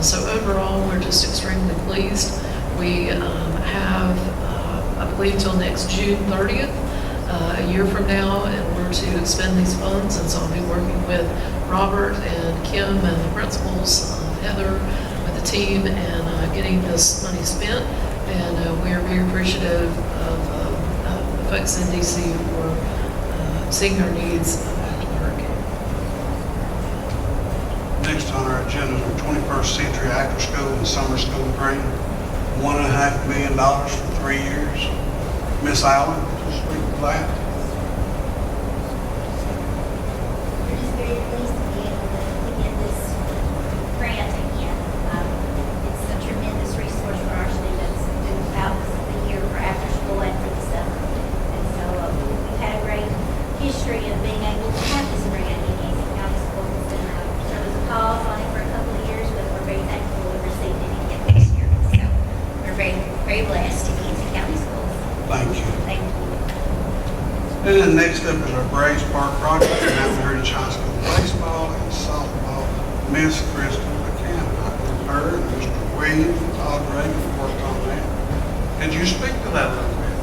So overall, we're just extremely pleased. We have, I believe, till next June 30th, a year from now, and we're to expend these funds. And so I'll be working with Robert and Kim and the principals, Heather, with the team, and getting this money spent. And we're very appreciative of the folks in DC for seeing our needs after the hurricane. Next on our agenda is our 21st Century After School and Summer School Grant, $1.5 million for 3 years. Miss Allen, would you speak to that? We're just very pleased to be able to get this grant again. It's a tremendous resource for our students throughout the year for after school and for the summer. And so we've had a great history of being able to have this grant in Yancey County Schools. And there was a pause on it for a couple of years, but we're very thankful we received it again this year. So we're very, very blessed in Yancey County Schools. Thank you. Thank you. And then next up is our Grace Park project, Mountain Heritage High School baseball and softball. Miss Kristen McCann, I heard her and Mr. Williams and Todd Reagan worked on that. Could you speak to that a little bit?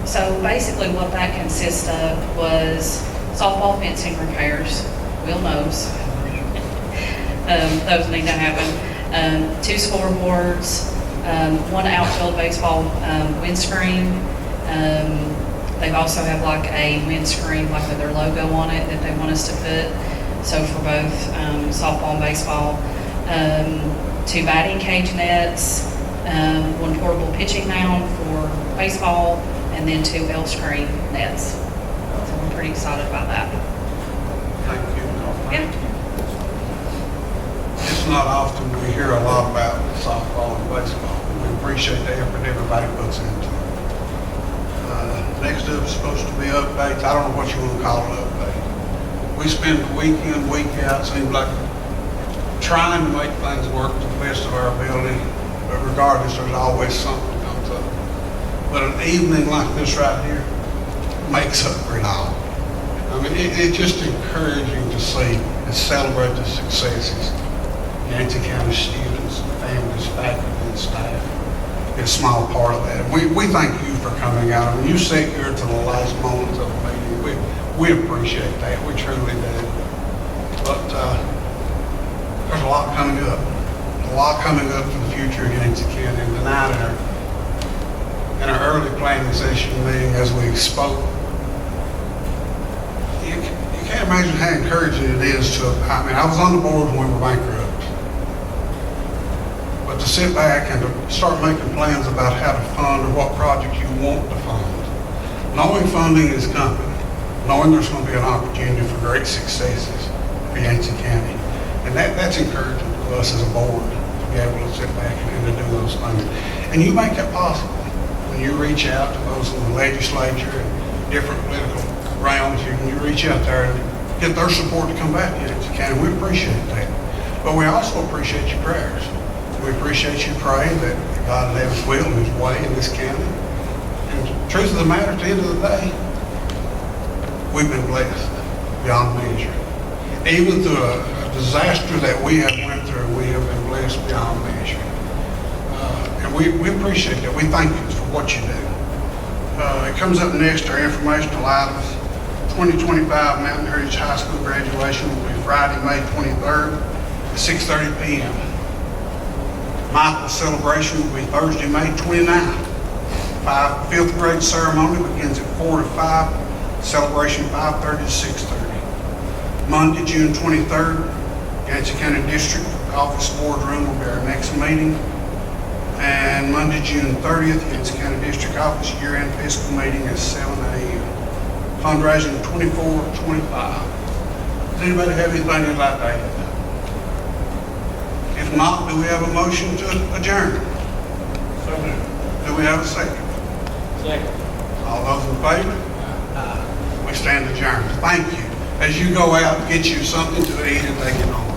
So basically what that consists of was softball fencing repairs, Will knows. Those need to happen. 2 scoreboards, 1 outfield baseball windscreen. They've also have like a windscreen like with their logo on it that they want us to put. So for both softball and baseball. 2 batting cage nets, 1 portable pitching mound for baseball, and then 2 L-screen nets. So we're pretty excited about that. Thank you. Yeah. It's not often we hear a lot about softball and baseball. We appreciate the effort everybody puts into it. Next up is supposed to be updates. I don't know what you want to call it, update. We spend week in, week out, seems like trying to make things work to the best of our ability, but regardless, there's always something that comes up. But an evening like this right here makes up for it all. I mean, it's just encouraging to see and celebrate the successes. Yancey County students, families, faculty, and staff. It's a small part of that. We thank you for coming out. I mean, you sit here to the last moments of the meeting. We appreciate that. We truly do. But there's a lot coming up. A lot coming up for the future of Yancey County. And tonight in our early planning session meeting, as we spoke, you can't imagine how encouraging it is to, I mean, I was on the board when we were bankrupt. But to sit back and to start making plans about how to fund or what projects you want to fund, knowing funding is coming, knowing there's going to be an opportunity for great successes for Yancey County. And that's encouraging to us as a board to be able to sit back and to do those things. And you make that possible when you reach out to those in the legislature and different political realms. You reach out there and get their support to come back to Yancey County. We appreciate that. But we also appreciate your prayers. We appreciate you praying that God will have His will and His way in this county. And the truth of the matter, at the end of the day, we've been blessed beyond measure. Even through a disaster that we have went through, we have been blessed beyond measure. And we appreciate that. We thank you for what you do. It comes up next, our informational items. 2025 Mountain Heritage High School graduation will be Friday, May 23rd at 6:30 p.m. Michael's celebration will be Thursday, May 29th. 5th grade ceremony begins at 4 to 5. Celebration 5:30 to 6:30. Monday, June 23rd, Yancey County District Office Boardroom will be our next meeting. And Monday, June 30th, Yancey County District Office year-end fiscal meeting at 7 a.m. Fundraising 24-25. Does anybody have anything they'd like to add? If not, do we have a motion to adjourn? So moved. Do we have a second? Second. All those in favor? We stand adjourned. Thank you. As you go out, get you something to eat and take it home.